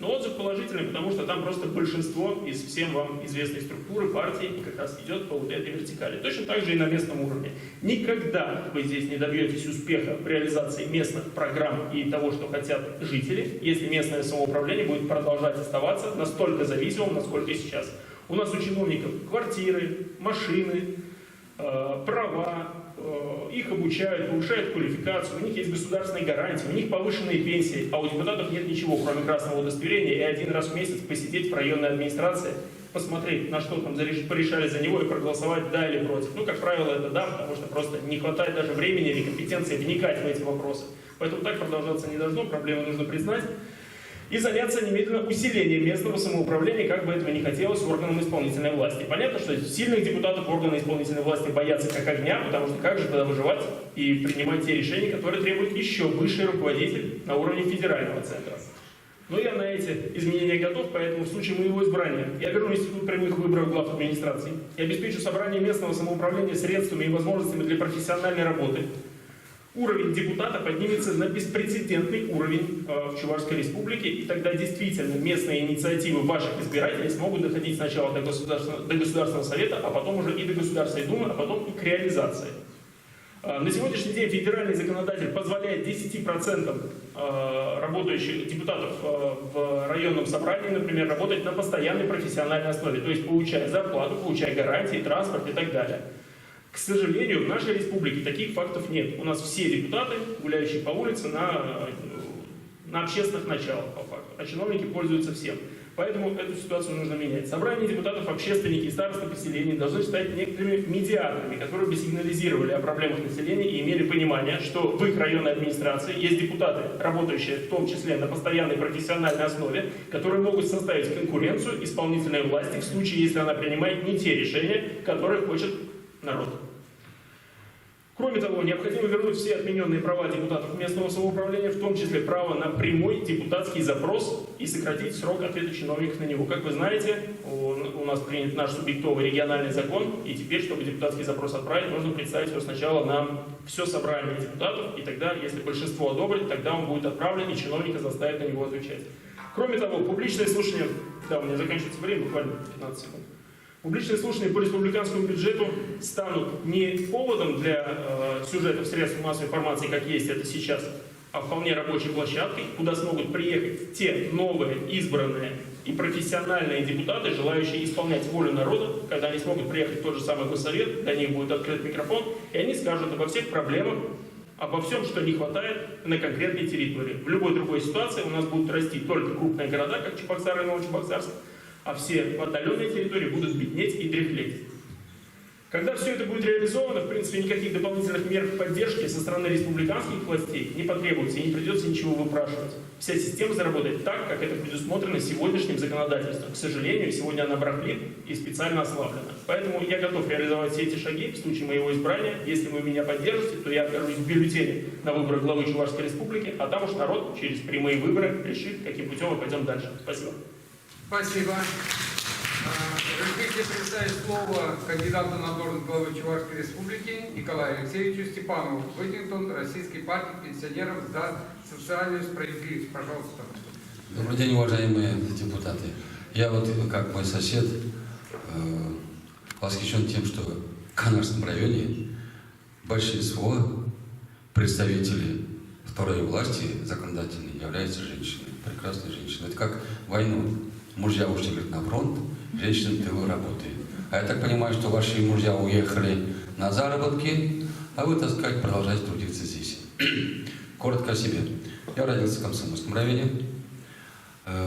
Но отзыв положительный, потому что там просто большинство из всем вам известной структуры партии как раз идет по вот этой вертикали. Точно так же и на местном уровне. Никогда вы здесь не добьетесь успеха в реализации местных программ и того, что хотят жители, если местное самоуправление будет продолжать оставаться настолько зависимым, насколько и сейчас. У нас у чиновников квартиры, машины, права, их обучают, повышают квалификацию, у них есть государственные гарантии, у них повышенные пенсии, а у депутатов нет ничего, кроме красного удостоверения, и один раз в месяц посидеть в районной администрации, посмотреть, на что там порешали за него и проголосовать да или против. Ну, как правило, это да, потому что просто не хватает даже времени или компетенции вникать в эти вопросы. Поэтому так продолжаться не должно, проблемы нужно признать. И заняться немедленно усилением местного самоуправления, как бы этого не хотелось, органам исполнительной власти. Понятно, что сильных депутатов органы исполнительной власти боятся как огня, потому что как же тогда выживать и принимать те решения, которые требуют еще высший руководитель на уровне федерального центра. Но я на эти изменения готов, поэтому в случае моего избрания я верну институт прямых выборов глав администрации и обеспечу собрание местного самоуправления средствами и возможностями для профессиональной работы. Уровень депутата поднимется на беспрецедентный уровень в Чувашской республике, и тогда действительно местные инициативы ваших избирателей смогут доходить сначала до Государственного совета, а потом уже и до Государственной думы, а потом и к реализации. На сегодняшний день федеральный законодатель позволяет 10% работающих депутатов в районном собрании, например, работать на постоянной профессиональной основе, то есть получая зарплату, получая гарантии, транспорт и так далее. К сожалению, в нашей республике таких фактов нет. У нас все депутаты, гуляющие по улице, на общественных началах, по факту. А чиновники пользуются всем. Поэтому эту ситуацию нужно менять. Собрание депутатов, общественники и старосты поселений должны стать некоторыми медиаторами, которые бы сигнализировали о проблемах населения и имели понимание, что в их районной администрации есть депутаты, работающие в том числе на постоянной профессиональной основе, которые могут составить конкуренцию исполнительной власти в случае, если она принимает не те решения, которые хочет народ. Кроме того, необходимо вернуть все отмененные права депутатов местного самоуправления, в том числе право на прямой депутатский запрос, и сократить срок ответа чиновников на него. Как вы знаете, у нас принят наш субъектовый региональный закон, и теперь, чтобы депутатский запрос отправить, нужно представить его сначала на все собрание депутатов, и тогда, если большинство одобрит, тогда он будет отправлен, и чиновника заставят на него отвечать. Кроме того, публичное слушание... Да, у меня заканчивается время, буквально 15 секунд. Публичные слушания по республиканскому бюджету станут не поводом для сюжетов средств массовой информации, как есть это сейчас, а вполне рабочей площадкой, куда смогут приехать те новые, избранные и профессиональные депутаты, желающие исполнять волю народа, когда они смогут приехать в тот же самый Госсовет, для них будет открыт микрофон, и они скажут обо всех проблемах, обо всем, что не хватает на конкретной территории. В любой другой ситуации у нас будут расти только крупные города, как Чебоксары и Новочебоксарск, а все отдаленные территории будут беднеть и дряхлеть. Когда все это будет реализовано, в принципе, никаких дополнительных мер поддержки со стороны республиканских властей не потребуется и не придется ничего выпрашивать. Вся система заработает так, как это предусмотрено сегодняшним законодательством. К сожалению, сегодня она барахлит и специально ослаблена. Поэтому я готов реализовать все эти шаги в случае моего избрания. Если вы меня поддержите, то я окажусь в бюллетене на выборах главы Чувашской республики, а там уж народ через прямые выборы решит, каким путем мы пойдем дальше. Спасибо. Спасибо. Разрешите представить слово кандидату на должность главы Чувашской республики Николаю Алексеевичу Степанову, Выдвинутому Российской партии пенсионеров за социальную справедливость. Пожалуйста. Добрый день, уважаемые депутаты. Я вот, как мой сосед, восхищен тем, что в Канарском районе большинство представителей второй власти законодательной являются женщинами, прекрасные женщины. Это как войну. Мужья ушли, говорит, на фронт, женщины в тылу работают. А я так понимаю, что ваши мужья уехали на заработки, а вы, так сказать, продолжаете трудиться здесь. Коротко о себе. Я родился в Комсомольском районе,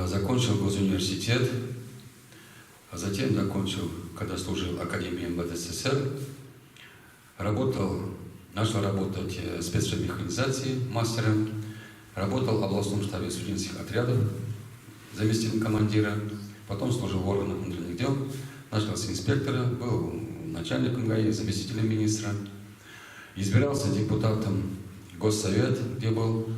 закончил госуниверситет, а затем закончил, когда служил в Академии МВД СССР, начал работать в спецмеханизации мастером, работал в областном штабе студенческих отрядов, заместителем командира, потом служил в органах внутренних дел, начал с инспектора, был начальником ГАИ, заместителем министра, избирался депутатом Госсовет, где был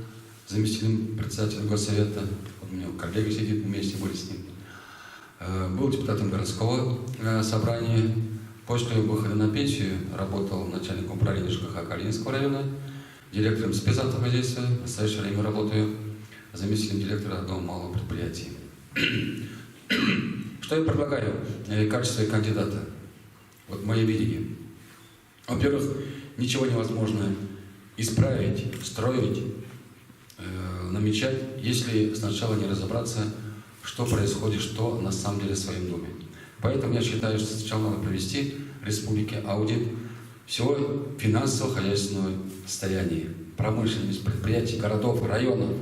заместителем председателя Госсовета, вот у меня коллега сидит, вместе были с ним, был депутатом городского собрания, после выхода на пенсию работал начальником управления ЖКХ Калининского района, директором спецавтохозяйства, в настоящее время работаю заместителем директора Дома малого предприятия. Что я предлагаю в качестве кандидата? Вот мое видение. Во-первых, ничего невозможно исправить, строить, намечать, если сначала не разобраться, что происходит, что на самом деле в своем доме. Поэтому я считаю, что сначала надо провести в республике аудит всего финансово-хозяйственного состояния, промышленности, предприятий, городов, районов.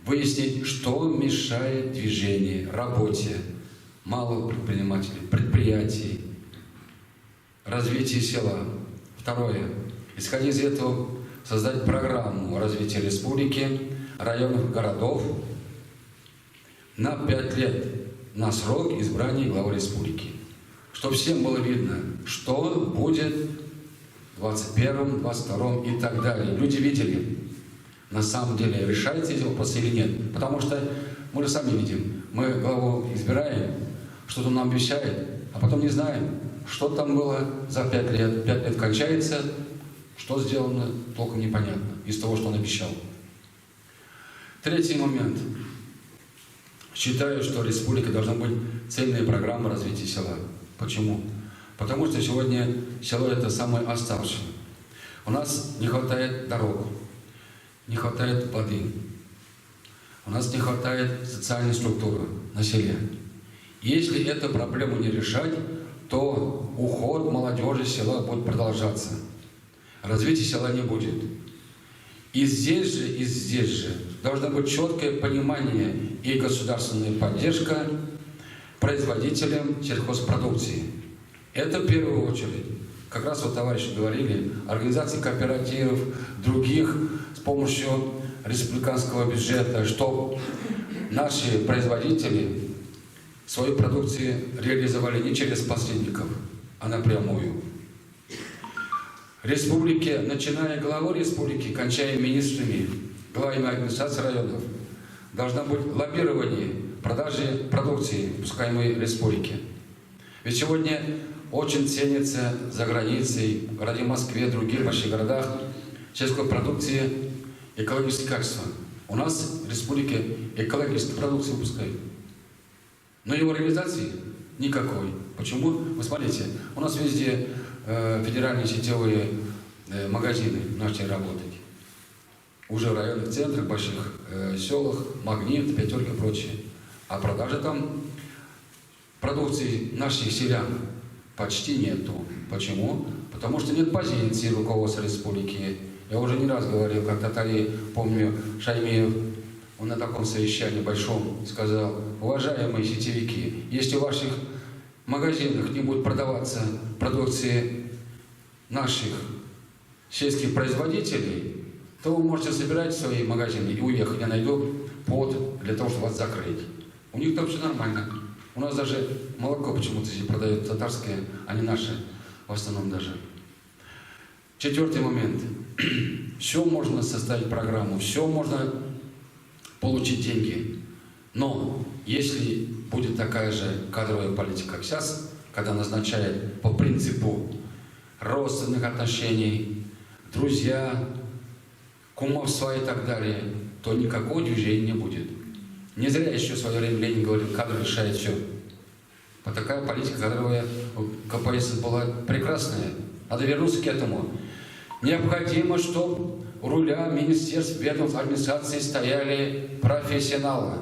Выяснить, что мешает движению, работе малых предпринимателей, предприятий, развитию села. Второе. Исходя из этого, создать программу развития республики, районов, городов на 5 лет, на срок избрания главы республики. Чтобы всем было видно, что будет в 21-м, 22-м и так далее. Люди видели, на самом деле, решается эти вопросы или нет. Потому что мы же сами видим, мы главу избираем, что-то нам обещает, а потом не знаем, что там было за 5 лет. 5 лет кончается, что сделано, толком непонятно из того, что он обещал. Третий момент. Считаю, что республика должна быть цельная программа развития села. Почему? Потому что сегодня село это самое оставшее. У нас не хватает дорог, не хватает воды, у нас не хватает социальной структуры на селе. Если эту проблему не решать, то уход молодежи из села будет продолжаться. Развития села не будет. И здесь же должно быть четкое понимание и государственная поддержка производителям сельхозпродукции. Это в первую очередь. Как раз вот товарищи говорили, организации кооперативов, других с помощью республиканского бюджета, чтобы наши производители свою продукцию реализовали не через посредников, а напрямую. Республики, начиная главой республики, кончая министрами, главами администрации районов, должно быть лоббирование продажи продукции, выпускаемой в республике. Ведь сегодня очень ценится за границей, в городе Москве, других больших городах, сельской продукции экологическое качество. У нас в республике экологическую продукцию выпускают. Но его реализации никакой. Почему? Вы смотрите, у нас везде федеральные сетевые магазины начали работать. Уже в районных центрах, больших селах, Магнит, Пятерка и прочее. А продажи там продукции наших селян почти нету. Почему? Потому что нет позиции руководства республики. Я уже не раз говорил, как Татарий, помню, Шаймиев, он на таком совещании большом сказал: уважаемые сетевики, если в ваших магазинах не будет продаваться продукции наших сельских производителей, то вы можете собирать свои магазины и уехать. Я найду повод для того, чтобы вас закрыть. У них там все нормально. У нас даже молоко почему-то здесь продают татарское, а не наше, в основном даже. Четвертый момент. Все можно составить программу, все можно получить деньги. Но если будет такая же кадровая политика, как сейчас, когда назначают по принципу родственных отношений, друзья, кумовства и так далее, то никакого движения не будет. Не зря еще в свое время Ленин говорил, кадр решает все. Вот такая политика кадровая у КПСС была прекрасная. Надо вернуться к этому. Необходимо, чтобы у руля министерств, ведомств, администрации стояли профессионалы,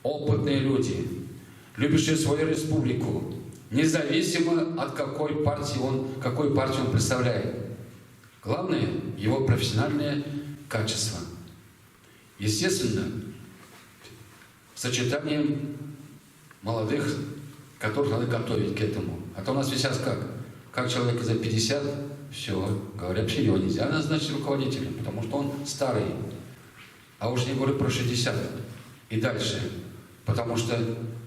опытные люди, любящие свою республику, независимо от какой партии он представляет. Главное – его профессиональное качество. Естественно, сочетанием молодых, которых надо готовить к этому. А то у нас сейчас как человек за 50, все, говорят, что его нельзя назначить руководителем, потому что он старый. А уж не говорю про 60 и дальше. Потому что,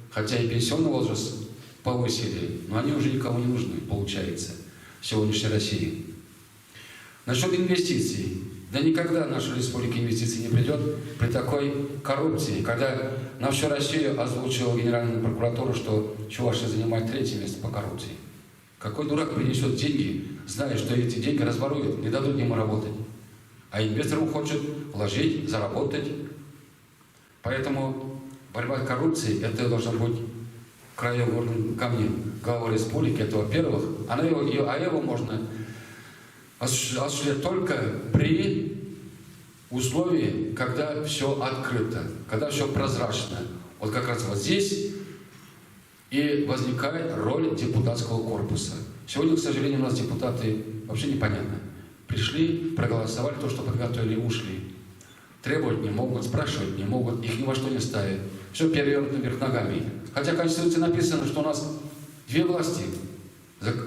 хотя и пенсионный возраст повысили, но они уже никому не нужны, получается, в сегодняшней России. Насчет инвестиций. Да никогда наша республика инвестиций не придет при такой коррупции, когда на всю Россию озвучила Генеральная прокуратура, что Чувашия занимает 3-е место по коррупции. Какой дурак принесет деньги, зная, что эти деньги разворуют, не дадут ему работать. А инвестор хочет вложить, заработать. Поэтому борьба с коррупцией, это должно быть краеугольным камнем главы республики, это во-первых, а его можно осуществлять только при условии, когда все открыто, когда все прозрачно. Вот как раз вот здесь и возникает роль депутатского корпуса. Сегодня, к сожалению, у нас депутаты вообще непонятно. Пришли, проголосовали то, что подготовили, ушли. Требовать не могут, спрашивать не могут, их ни во что не ставят. Все перевернуто вверх ногами. Хотя в Конституции написано, что у нас две власти,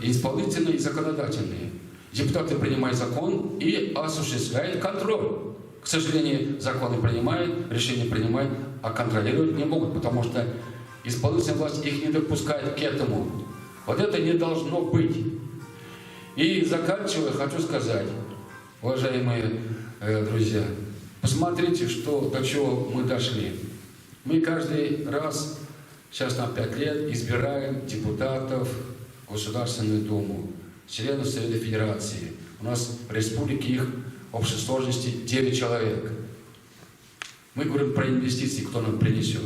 исполнительные и законодательные. Депутаты принимают закон и осуществляют контроль. К сожалению, законы принимают, решения принимают, а контролировать не могут, потому что исполнительная власть их не допускает к этому. Вот это не должно быть. И заканчивая, хочу сказать, уважаемые друзья, посмотрите, до чего мы дошли. Мы каждый раз, сейчас на 5 лет, избираем депутатов в Государственную Думу, членов Совета Федерации. У нас в республике их в общей сложности 9 человек. Мы говорим про инвестиции, кто нам принесет.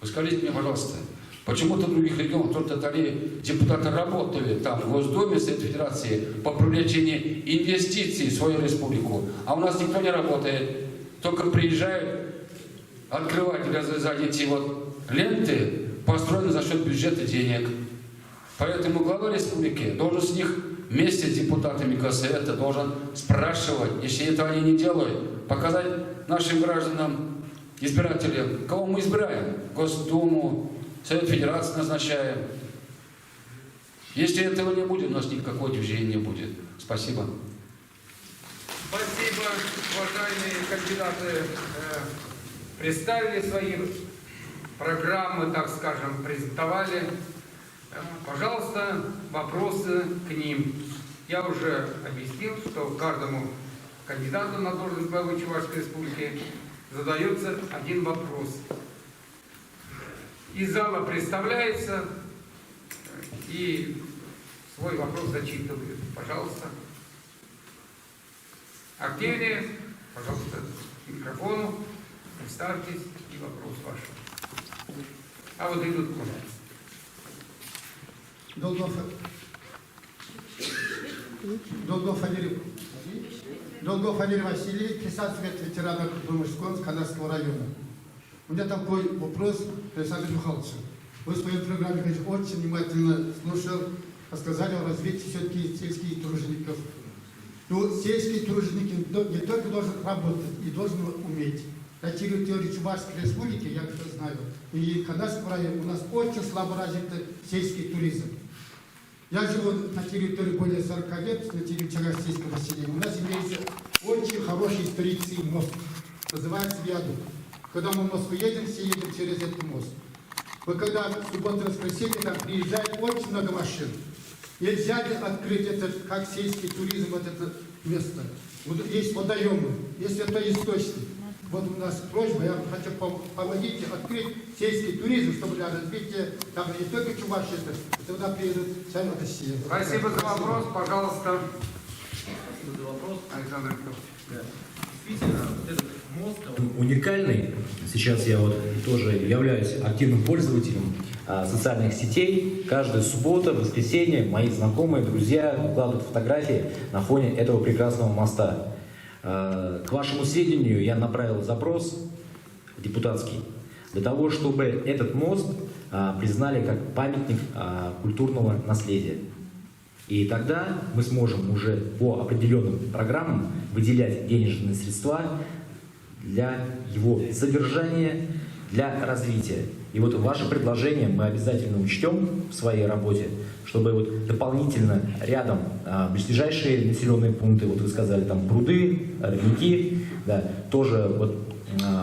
Вы скажите мне, пожалуйста, почему-то в других регионах, в Татарии, депутаты работали там, в Госдуме Совета Федерации по привлечению инвестиций в свою республику, а у нас никто не работает. Только приезжают открывать и развязать эти вот ленты, построены за счет бюджета денег. Поэтому глава республики должен с них вместе с депутатами Госсовета должен спрашивать, если этого они не делают, показать нашим гражданам, избирателям, кого мы избираем, Госдуму, Совет Федерации назначаем. Если этого не будет, у нас никакого движения не будет. Спасибо. Спасибо, уважаемые кандидаты. Представили свои программы, так скажем, презентовали. Пожалуйста, вопросы к ним. Я уже объяснил, что каждому кандидату на должность главы Чувашской Республики задается один вопрос. Из зала представляется и свой вопрос зачитывает. Пожалуйста. Активнее, пожалуйста, к микрофону. Представьтесь и вопрос ваш. А вот идут куда. Долгов Валерий Васильевич, председатель ветеранов Думышского Канарского района. У меня такой вопрос к Александру Михайловичу. Вы в своей программе очень внимательно слушал, рассказали о развитии все-таки сельских тружеников. Но сельские труженики не только должны работать и должны уметь. На территории Чувашской Республики, я это знаю, и Канарского района у нас очень слабо развит сельский туризм. Я живу на территории более 40 лет, на территории российского населения. У нас имеется очень хороший исторический мост, называется Виадук. Когда мы в Москву едем, все едем через этот мост. Вот когда в субботу-воскресенье там приезжает очень много машин. Нельзя ли открыть этот, как сельский туризм, вот это место? Вот есть водоемы, есть это источник. Вот у нас просьба, я хочу помогите открыть сельский туризм, чтобы для развития, там не только Чувашия, туда приедут вся Россия. Спасибо за вопрос. Пожалуйста. Александр Михайлович. Действительно, этот мост уникальный. Сейчас я вот тоже являюсь активным пользователем социальных сетей. Каждую субботу, воскресенье мои знакомые, друзья выкладывают фотографии на фоне этого прекрасного моста. К вашему сведению, я направил запрос депутатский для того, чтобы этот мост признали как памятник культурного наследия. И тогда мы сможем уже по определенным программам выделять денежные средства для его содержания, для развития. И вот ваше предложение мы обязательно учтем в своей работе, чтобы вот дополнительно рядом близлежащие населенные пункты, вот вы сказали, там пруды, родники, да, тоже вот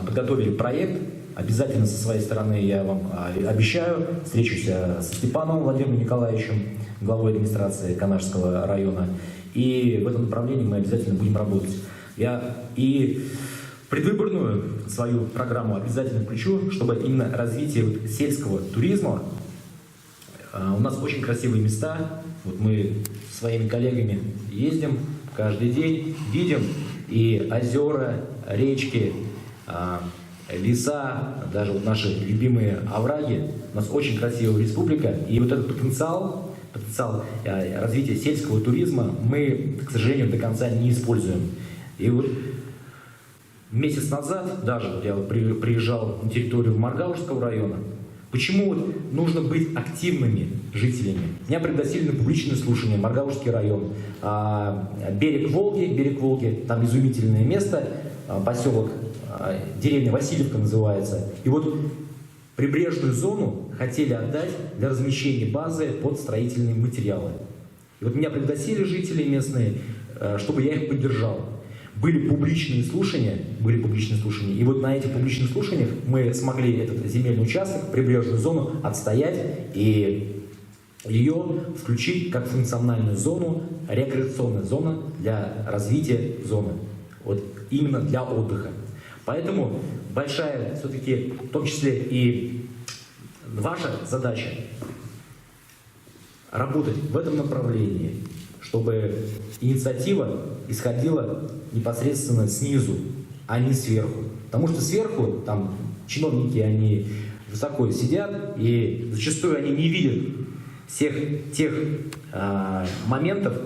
подготовили проект. Обязательно со своей стороны я вам обещаю, встречусь со Степановым Владимиром Николаевичем, главой администрации Канарского района, и в этом направлении мы обязательно будем работать. Я и предвыборную свою программу обязательно включу, чтобы именно развитие сельского туризма. У нас очень красивые места. Вот мы со своими коллегами ездим каждый день, видим и озера, речки, леса, даже вот наши любимые овраги. У нас очень красивая республика, и вот этот потенциал развития сельского туризма мы, к сожалению, до конца не используем. И вот месяц назад даже вот я вот приезжал на территорию Маргаушского района. Почему вот нужно быть активными жителями? Меня пригласили на публичное слушание, Маргаушский район, берег Волги, там изумительное место, поселок, деревня Васильевка называется. И вот прибрежную зону хотели отдать для размещения базы под строительные материалы. И вот меня пригласили жители местные, чтобы я их поддержал. Были публичные слушания, и вот на этих публичных слушаниях мы смогли этот земельный участок, прибрежную зону отстоять и ее включить как функциональную зону, рекреационную зону для развития зоны, вот именно для отдыха. Поэтому большая все-таки, в том числе и ваша задача, работать в этом направлении, чтобы инициатива исходила непосредственно снизу, а не сверху. Потому что сверху там чиновники, они высоко сидят, и зачастую они не видят всех тех моментов,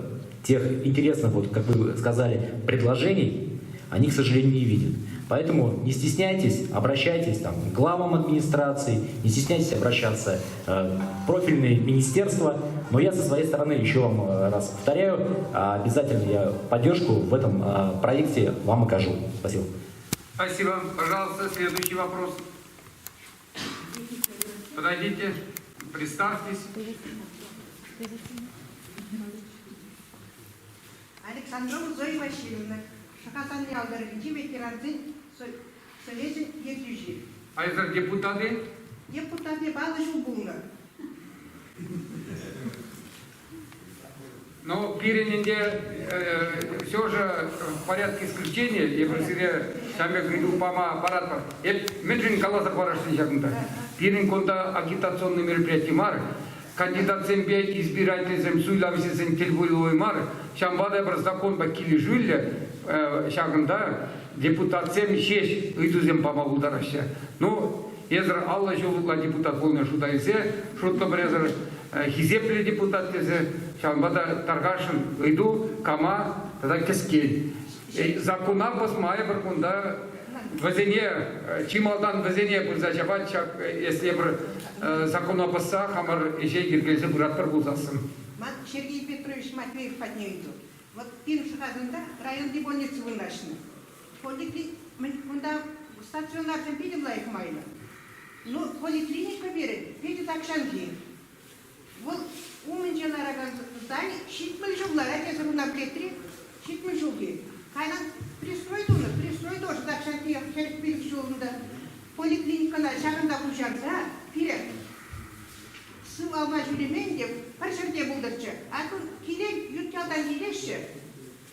тех интересных, вот, как вы сказали, предложений, они, к сожалению, не видят. Поэтому не стесняйтесь, обращайтесь там, к главам администрации, не стесняйтесь обращаться в профильные министерства. Но я со своей стороны еще вам раз повторяю, обязательно я поддержку в этом проекте вам окажу. Спасибо. Спасибо. Пожалуйста, следующий вопрос. Подойдите, представьтесь. Александрова Зоя Васильевна, Шахатан Ялдарвичи, ветеранцы Советин Ертюжи. Айзер депутаты? Депутаты Балыш Убунга. Но Пиренинде все же в порядке исключения, я просто сами говорю, пама аппарат, меньше колоса парашни шагнута. Пирен конта агитационные мероприятия мар, кандидат зембе избиратель зем суйлависи зем тельбуловой мар, шамбада про закон бакили жюля шагнда, депутат зем шеш иду зем пама удараща. Ну, езер Алла жовла депутат волна шутайсе, шутка брезер хизепле депутат тезе, шамбада таргашин иду кама тогда кескель. Закона посмая баркунда вазене чималдан вазене бурзачабат, если закона поса хамар еще гиргельзе буратпар булзасын. Сергей Петрович Матвеев поднялся. Вот пин шахазында районный больницы вынашены. Кунда стационардан пидем лайк майна. Ну, поликлиника берет, педи такшанги. Вот умынчалар здание, щитмын жуглар, әкесі руна плетри, щитмын жуги. Кайнан пристрой тоже такшанги керек билік жолында. Поликлиникана шағында құлжарда, пирек. Сыл алма жүремен деп, бір жерде бұлдырчы. Акын келек, юткалдан келеші.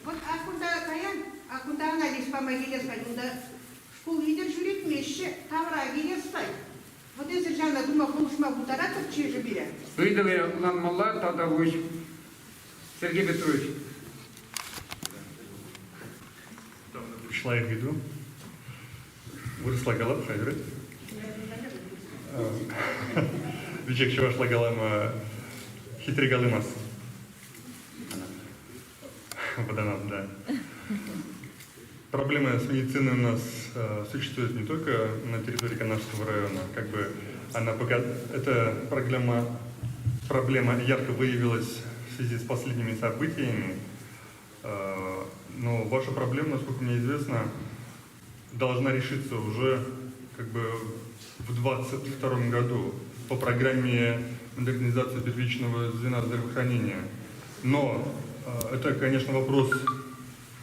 Вот акында каян, акында анализ пама келеспай, онда школ лидер жүретмеші, тавра келеспай. Вот если Жанна дума полушма бутаратов, чьи же беря? Выдали нам мала, тогда вы, Сергей Петрович. Пришла я в виду. Выросла голова, хайдыры. Вичек чего шла голова хитрый голымас. Водонап, да. Проблема с медициной у нас существует не только на территории Канарского района. Как бы эта проблема ярко выявилась в связи с последними событиями. Но ваша проблема, насколько мне известно, должна решиться уже как бы в 2022 году по программе модернизации первичного звена здравоохранения. Но это, конечно, вопрос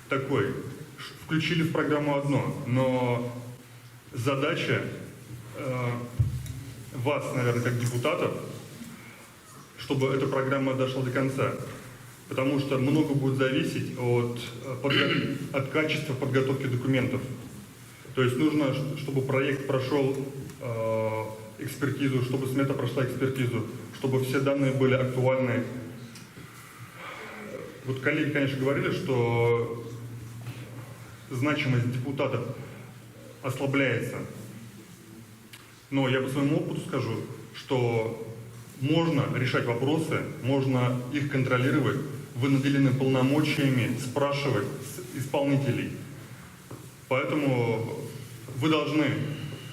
такой. Включили в программу одно, но задача вас, наверное, как депутатов, чтобы эта программа дошла до конца. Потому что много будет зависеть от качества подготовки документов. То есть нужно, чтобы проект прошел экспертизу, чтобы смета прошла экспертизу, чтобы все данные были актуальны. Вот коллеги, конечно, говорили, что значимость депутатов ослабляется. Но я по своему опыту скажу, что можно решать вопросы, можно их контролировать, вы наделены полномочиями спрашивать с исполнителей. Поэтому вы должны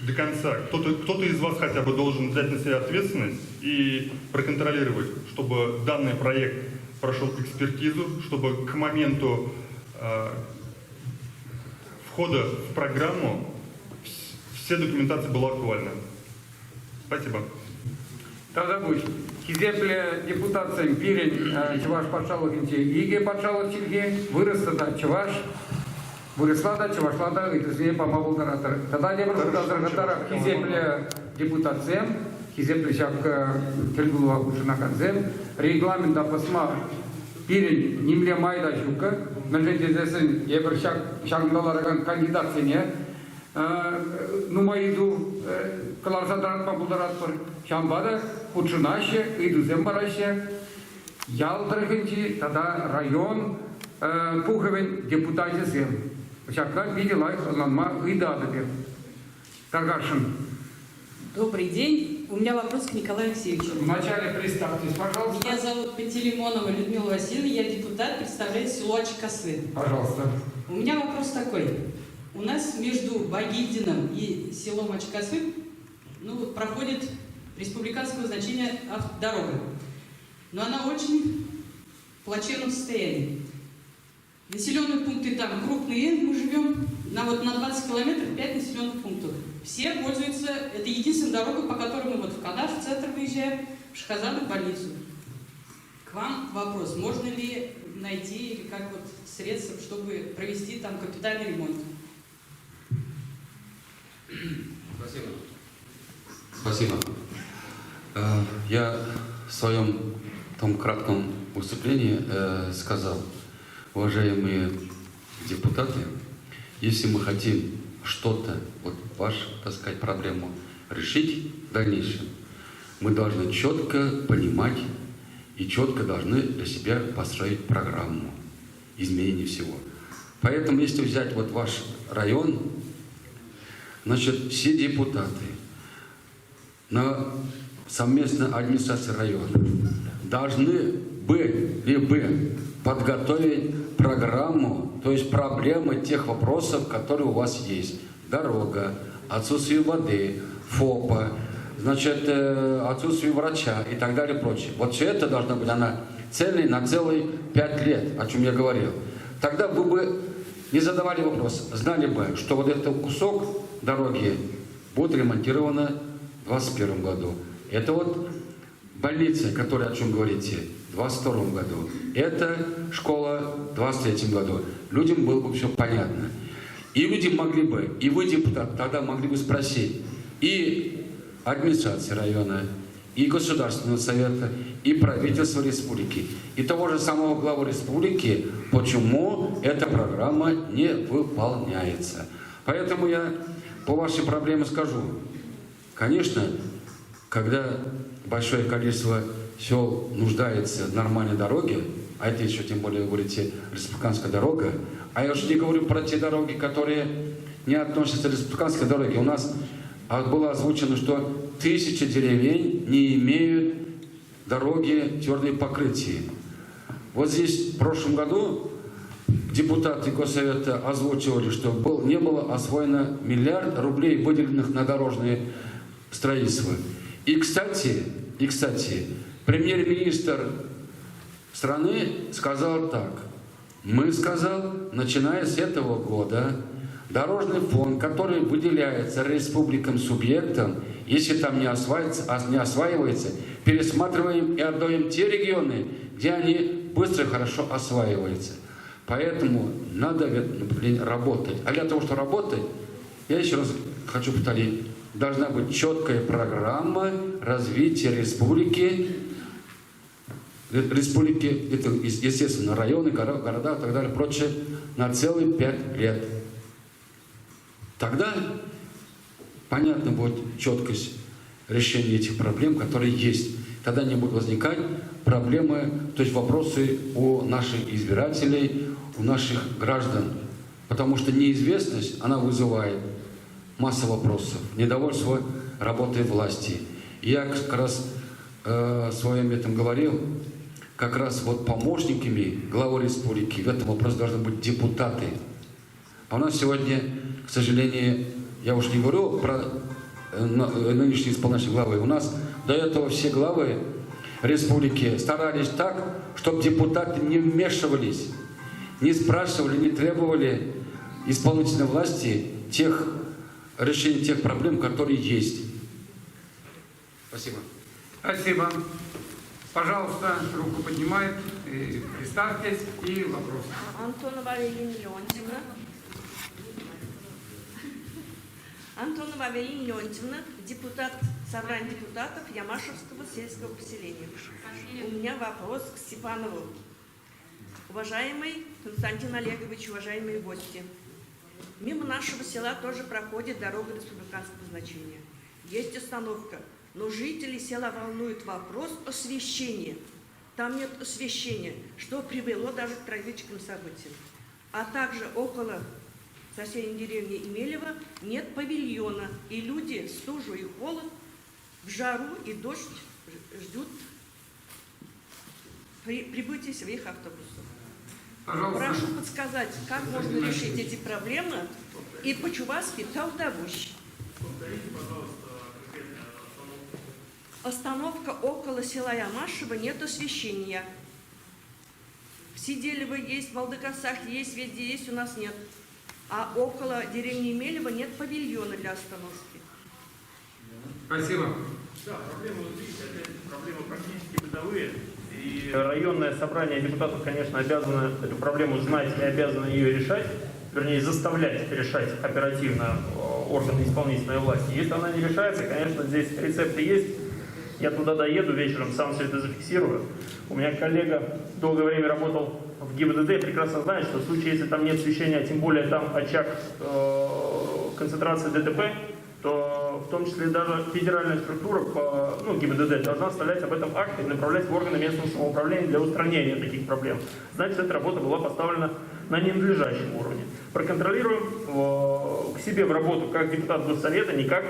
до конца, кто-то из вас хотя бы должен взять на себя ответственность и проконтролировать, чтобы данный проект прошел экспертизу, чтобы к моменту входа в программу все документация была актуальна. Спасибо. Тогда будет. Кизепле депутациям пирень чуваш патшалыгынче иге патшалык чилге вырос да чуваш выросла да чувашлада итизне помабулдаратыр. Тогда не просто казаргатара кизепле депутациям кизепле шак келгулуа кушынаканзем регламента посма пирень нимле майда шука мәжендезесін ебір шағындаларған кандидат сене нумайду каларсадарат пабулдаратыр шамбада кучынаще идузем бараще ялдыргынчи тогда район пуховен депутатизем шакка видела ланма идады бер Таргашин. Добрый день. У меня вопрос к Николаю Алексеевичу. Вначале представьтесь, пожалуйста. Меня зовут Пантелеймонова Людмила Васильевна, я депутат, представляю село Ачикасы. Пожалуйста. У меня вопрос такой. У нас между Багидином и селом Ачикасы проходит республиканского значения дорога. Но она очень в плачевном состоянии. Населенные пункты там крупные, мы живем на 20 километров 5 населенных пунктов. Все пользуются, это единственная дорога, по которой мы в Кадаш, в центр выезжаем, в Шахазану, в больницу. К вам вопрос, можно ли найти или как средства, чтобы провести там капитальный ремонт? Спасибо. Я в своем том кратком выступлении сказал, уважаемые депутаты, если мы хотим что-то, вашу, так сказать, проблему решить в дальнейшем, мы должны четко понимать и четко должны для себя построить программу изменения всего. Поэтому, если взять ваш район, значит, все депутаты совместно администрации района должны подготовить программу, то есть проблемы тех вопросов, которые у вас есть. Дорога, отсутствие воды, ФОПа, значит, отсутствие врача и так далее, прочее. Все это должно быть цельной на целые 5 лет, о чем я говорил. Тогда вы бы не задавали вопрос, знали бы, что этот кусок дороги будет ремонтировано в 2021 году. Это больница, которая, о чем говорите, в 2022 году. Это школа в 2023 году. Людям было бы все понятно. И люди могли бы, и вы, депутат, тогда могли бы спросить и администрации района, и Государственного совета, и правительства республики, и того же самого главы республики, почему эта программа не выполняется. Поэтому я по вашей проблеме скажу. Конечно, когда большое количество сел нуждается в нормальной дороге, а это еще тем более, вы говорите, республиканская дорога, а я уж не говорю про те дороги, которые не относятся к республиканской дороге. У нас было озвучено, что 1000 деревень не имеют дороги твердые покрытия. Здесь в прошлом году депутаты Госсовета озвучивали, что не было освоено 1 миллиард рублей, выделенных на дорожное строительство. И, кстати, премьер-министр страны сказал так. Начиная с этого года, дорожный фонд, который выделяется республикам-субъектам, если там не осваивается, пересматриваем и отдаем те регионы, где они быстро и хорошо осваиваются. Поэтому надо в этом направлении работать. А для того, чтобы работать, я еще раз хочу повторить, должна быть четкая программа развития республики, это, естественно, районы, города и так далее, прочее, на целые 5 лет. Тогда понятна будет четкость решения этих проблем, которые есть. Тогда не будут возникать проблемы, то есть вопросы у наших избирателей, у наших граждан. Потому что неизвестность, она вызывает масса вопросов, недовольство работой власти. Я как раз в своем этом говорил, как раз вот помощниками главы республики в этом вопросе должны быть депутаты. А у нас сегодня, к сожалению, я уж не говорю про нынешние исполнительные главы, у нас до этого все главы республики старались так, чтобы депутаты не вмешивались, не спрашивали, не требовали исполнительной власти решения тех проблем, которые есть. Спасибо. Спасибо. Пожалуйста, руку поднимает, представьтесь и вопрос. Антонова Авелина Леонтьевна. Антонова Авелина Леонтьевна, депутат Собрания депутатов Ямашевского сельского поселения. У меня вопрос к Степанову. Уважаемый Константин Олегович, уважаемые гости. Мимо нашего села тоже проходит дорога республиканского значения. Есть остановка, но жители села волнует вопрос освещения. Там нет освещения, что привело даже к трагическим событиям. А также около соседней деревни Емелево нет павильона, и люди в стужу и холод, в жару и дождь ждут прибытия своих автобусов. Пожалуйста. Прошу подсказать, как можно решить эти проблемы и по-чувашски «Талдовущ». Остановка около села Ямашево, нет освещения. В Сиделево есть, в Алдыкасах есть, везде есть, у нас нет. А около деревни Емелево нет павильона для остановки. Спасибо. Да, проблемы, вот видите, опять проблемы практически бытовые. И районное собрание депутатов, конечно, обязано эту проблему знать и обязано ее решать, вернее, заставлять решать оперативно органы исполнительной власти. Если она не решается, конечно, здесь рецепты есть. Я туда доеду вечером, сам все это зафиксирую. У меня коллега долгое время работал в ГИБДД, прекрасно знает, что в случае, если там нет освещения, а тем более там очаг концентрации ДТП, то в том числе даже федеральная структура по ГИБДД должна оставлять об этом акт и направлять в органы местного самоуправления для устранения таких проблем. Значит, эта работа была поставлена на ненадлежащем уровне. Проконтролируем к себе в работу как депутат Госсовета, не как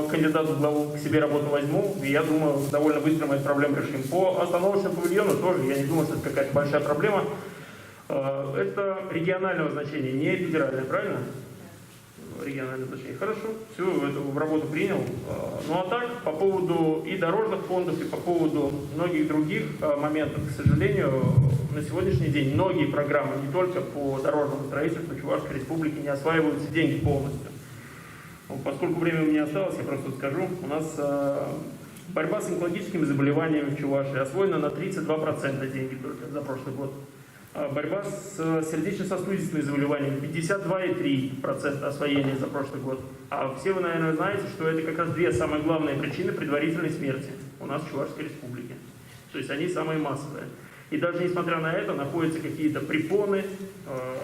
кандидат в главу к себе работу возьму. И я думаю, довольно быстро мы эту проблему решим. По остановочному павильону тоже, я не думаю, что это какая-то большая проблема. Это регионального значения, не федеральное, правильно? Региональное значение. Хорошо, все, это в работу принял. Ну а так, по поводу и дорожных фондов, и по поводу многих других моментов, к сожалению, на сегодняшний день многие программы, не только по дорожному строительству Чувашской Республики, не осваиваются деньги полностью. Поскольку времени у меня осталось, я просто скажу, у нас борьба с онкологическими заболеваниями в Чувашии освоена на 32% деньги только за прошлый год. Борьба с сердечно-сосудистыми заболеваниями 52,3% освоения за прошлый год. А все вы, наверное, знаете, что это как раз две самые главные причины предварительной смерти у нас в Чувашской Республике. То есть они самые массовые. И даже несмотря на это, находятся какие-то препоны,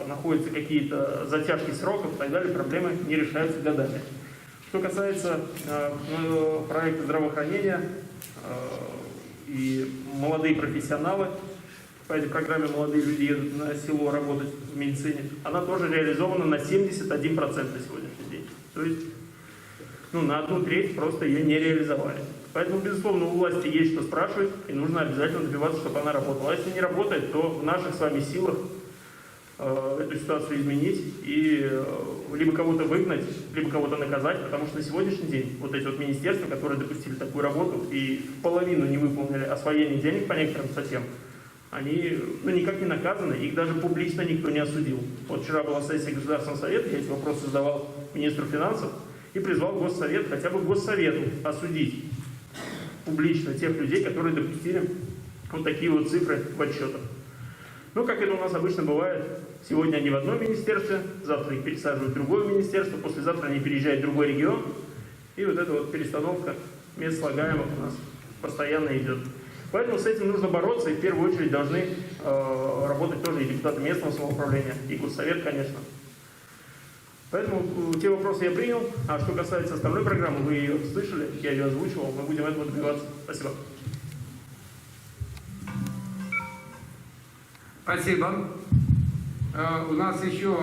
находятся какие-то затяжки сроков и так далее, проблемы не решаются годами. Что касается проекта здравоохранения и молодые профессионалы, по этой программе молодые люди едут на село работать в медицине, она тоже реализована на 71% на сегодняшний день. То есть на 1/3 просто ее не реализовали. Поэтому, безусловно, у власти есть что спрашивать, и нужно обязательно добиваться, чтобы она работала. А если не работает, то в наших с вами силах эту ситуацию изменить и либо кого-то выгнать, либо кого-то наказать, потому что на сегодняшний день вот эти вот министерства, которые допустили такую работу и в половину не выполнили освоение денег по некоторым статьям, они никак не наказаны, их даже публично никто не осудил. Вот вчера была сессия Государственного совета, я эти вопросы задавал министру финансов и призвал Госсовет, хотя бы Госсовету осудить публично тех людей, которые допустили вот такие вот цифры в отчетах. Как это у нас обычно бывает, сегодня они в одном министерстве, завтра их пересаживают в другое министерство, послезавтра они переезжают в другой регион, и вот эта вот перестановка мест слагаемых у нас постоянно идет. Поэтому с этим нужно бороться, и в первую очередь должны работать тоже и депутаты местного самоуправления, и Госсовет, конечно. Поэтому те вопросы я принял. А что касается остальной программы, вы ее слышали, я ее озвучивал, мы будем этого добиваться. Спасибо. Спасибо. У нас еще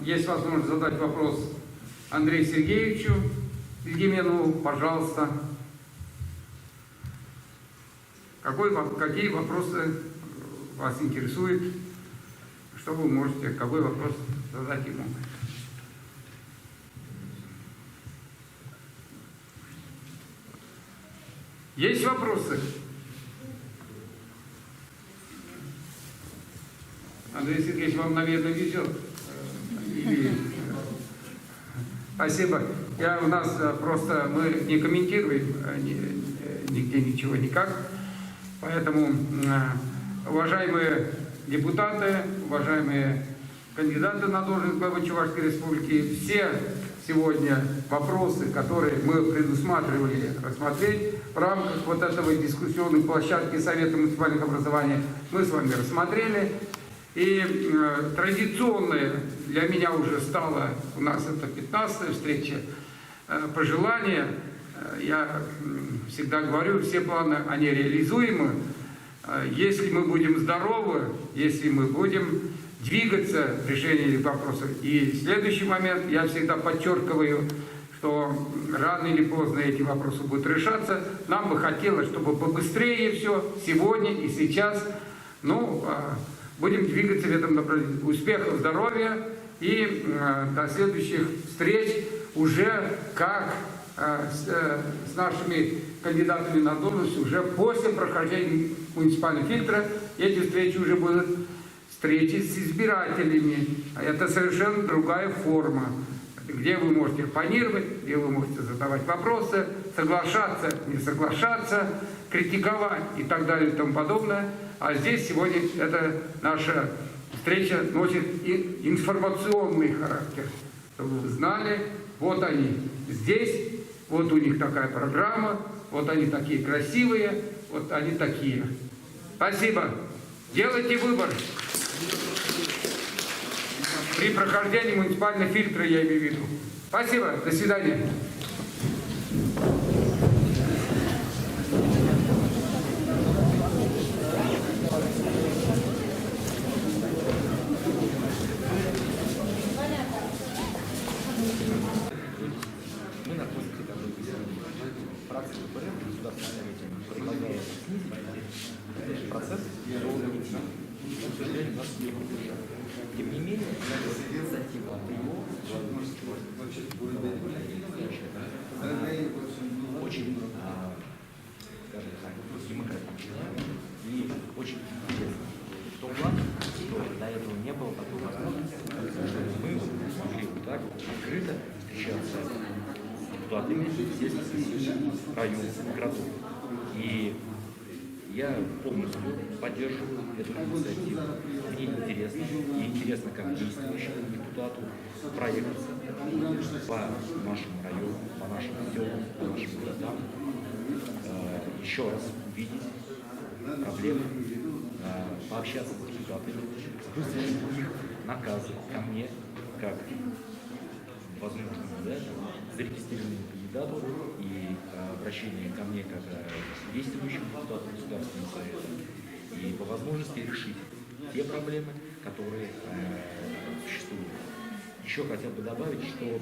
есть возможность задать вопрос Андрею Сергеевичу Ильгименову, пожалуйста. Какие вопросы вас интересуют? Что вы можете, какой вопрос задать ему? Есть вопросы? Андрей Сергеевич, вам, наверное, везет. Спасибо. У нас просто мы не комментируем нигде ничего никак. Поэтому, уважаемые депутаты, уважаемые кандидаты на должность главы Чувашской Республики, все сегодня вопросы, которые мы предусматривали рассмотреть в рамках вот этой дискуссионной площадки Совета муниципальных образований, мы с вами рассмотрели. И традиционное для меня уже стало, у нас это 15-я встреча, пожелания. Я всегда говорю, все планы, они реализуемы. Если мы будем здоровы, если мы будем двигаться в решении этих вопросов. И следующий момент, я всегда подчеркиваю, что рано или поздно эти вопросы будут решаться. Нам бы хотелось, чтобы побыстрее все, сегодня и сейчас. Будем двигаться в этом направлении. Успехов, здоровья и до следующих встреч уже как с нашими кандидатами на должность уже после прохождения муниципального фильтра. Эти встречи уже будут встречи с избирателями. Это совершенно другая форма, где вы можете оппонировать, где вы можете задавать вопросы, соглашаться, не соглашаться, критиковать и так далее и тому подобное. А здесь сегодня эта наша встреча носит информационный характер. Чтобы вы знали, вот они здесь, вот у них такая программа, вот они такие красивые, вот они такие. Спасибо. Делайте выбор. При прохождении муниципального фильтра, я имею в виду. Спасибо. До свидания. Процесс тем не менее, инициатива от его очень, скажем так, демократичная и очень интересная. В том плане, что до этого не было такой возможности, чтобы мы могли вот так открыто встречаться с депутатами сельских районов, городов. И я полностью поддерживаю эту инициативу. Мне интересно, и интересно как действующему депутату проехаться по нашему району, по нашим селам, по нашим городам, еще раз увидеть проблемы, пообщаться с депутатами, выслушать их наказы ко мне, как возможно, зарегистрированному кандидату, и обращение ко мне как действующему депутату Государственного совета, и по возможности решить те проблемы, которые существуют. Еще хотел бы добавить, что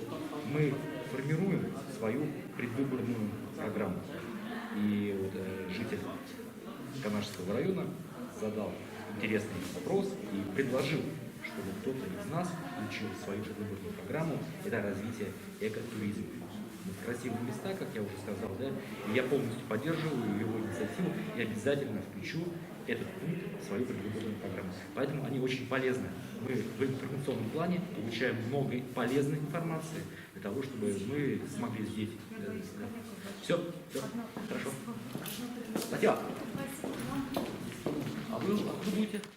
мы формируем свою предвыборную программу. И вот житель Канашского района задал интересный вопрос и предложил, чтобы кто-то из нас включил свою предвыборную программу, это развитие экотуризма. Красивые места, как я уже сказал, да, и я полностью поддерживаю его инициативу и обязательно включу этот пункт в свою предвыборную программу. Поэтому они очень полезны. Мы в информационном плане получаем много полезной информации для того, чтобы мы смогли здесь. Все, хорошо. Спасибо. А вы будете?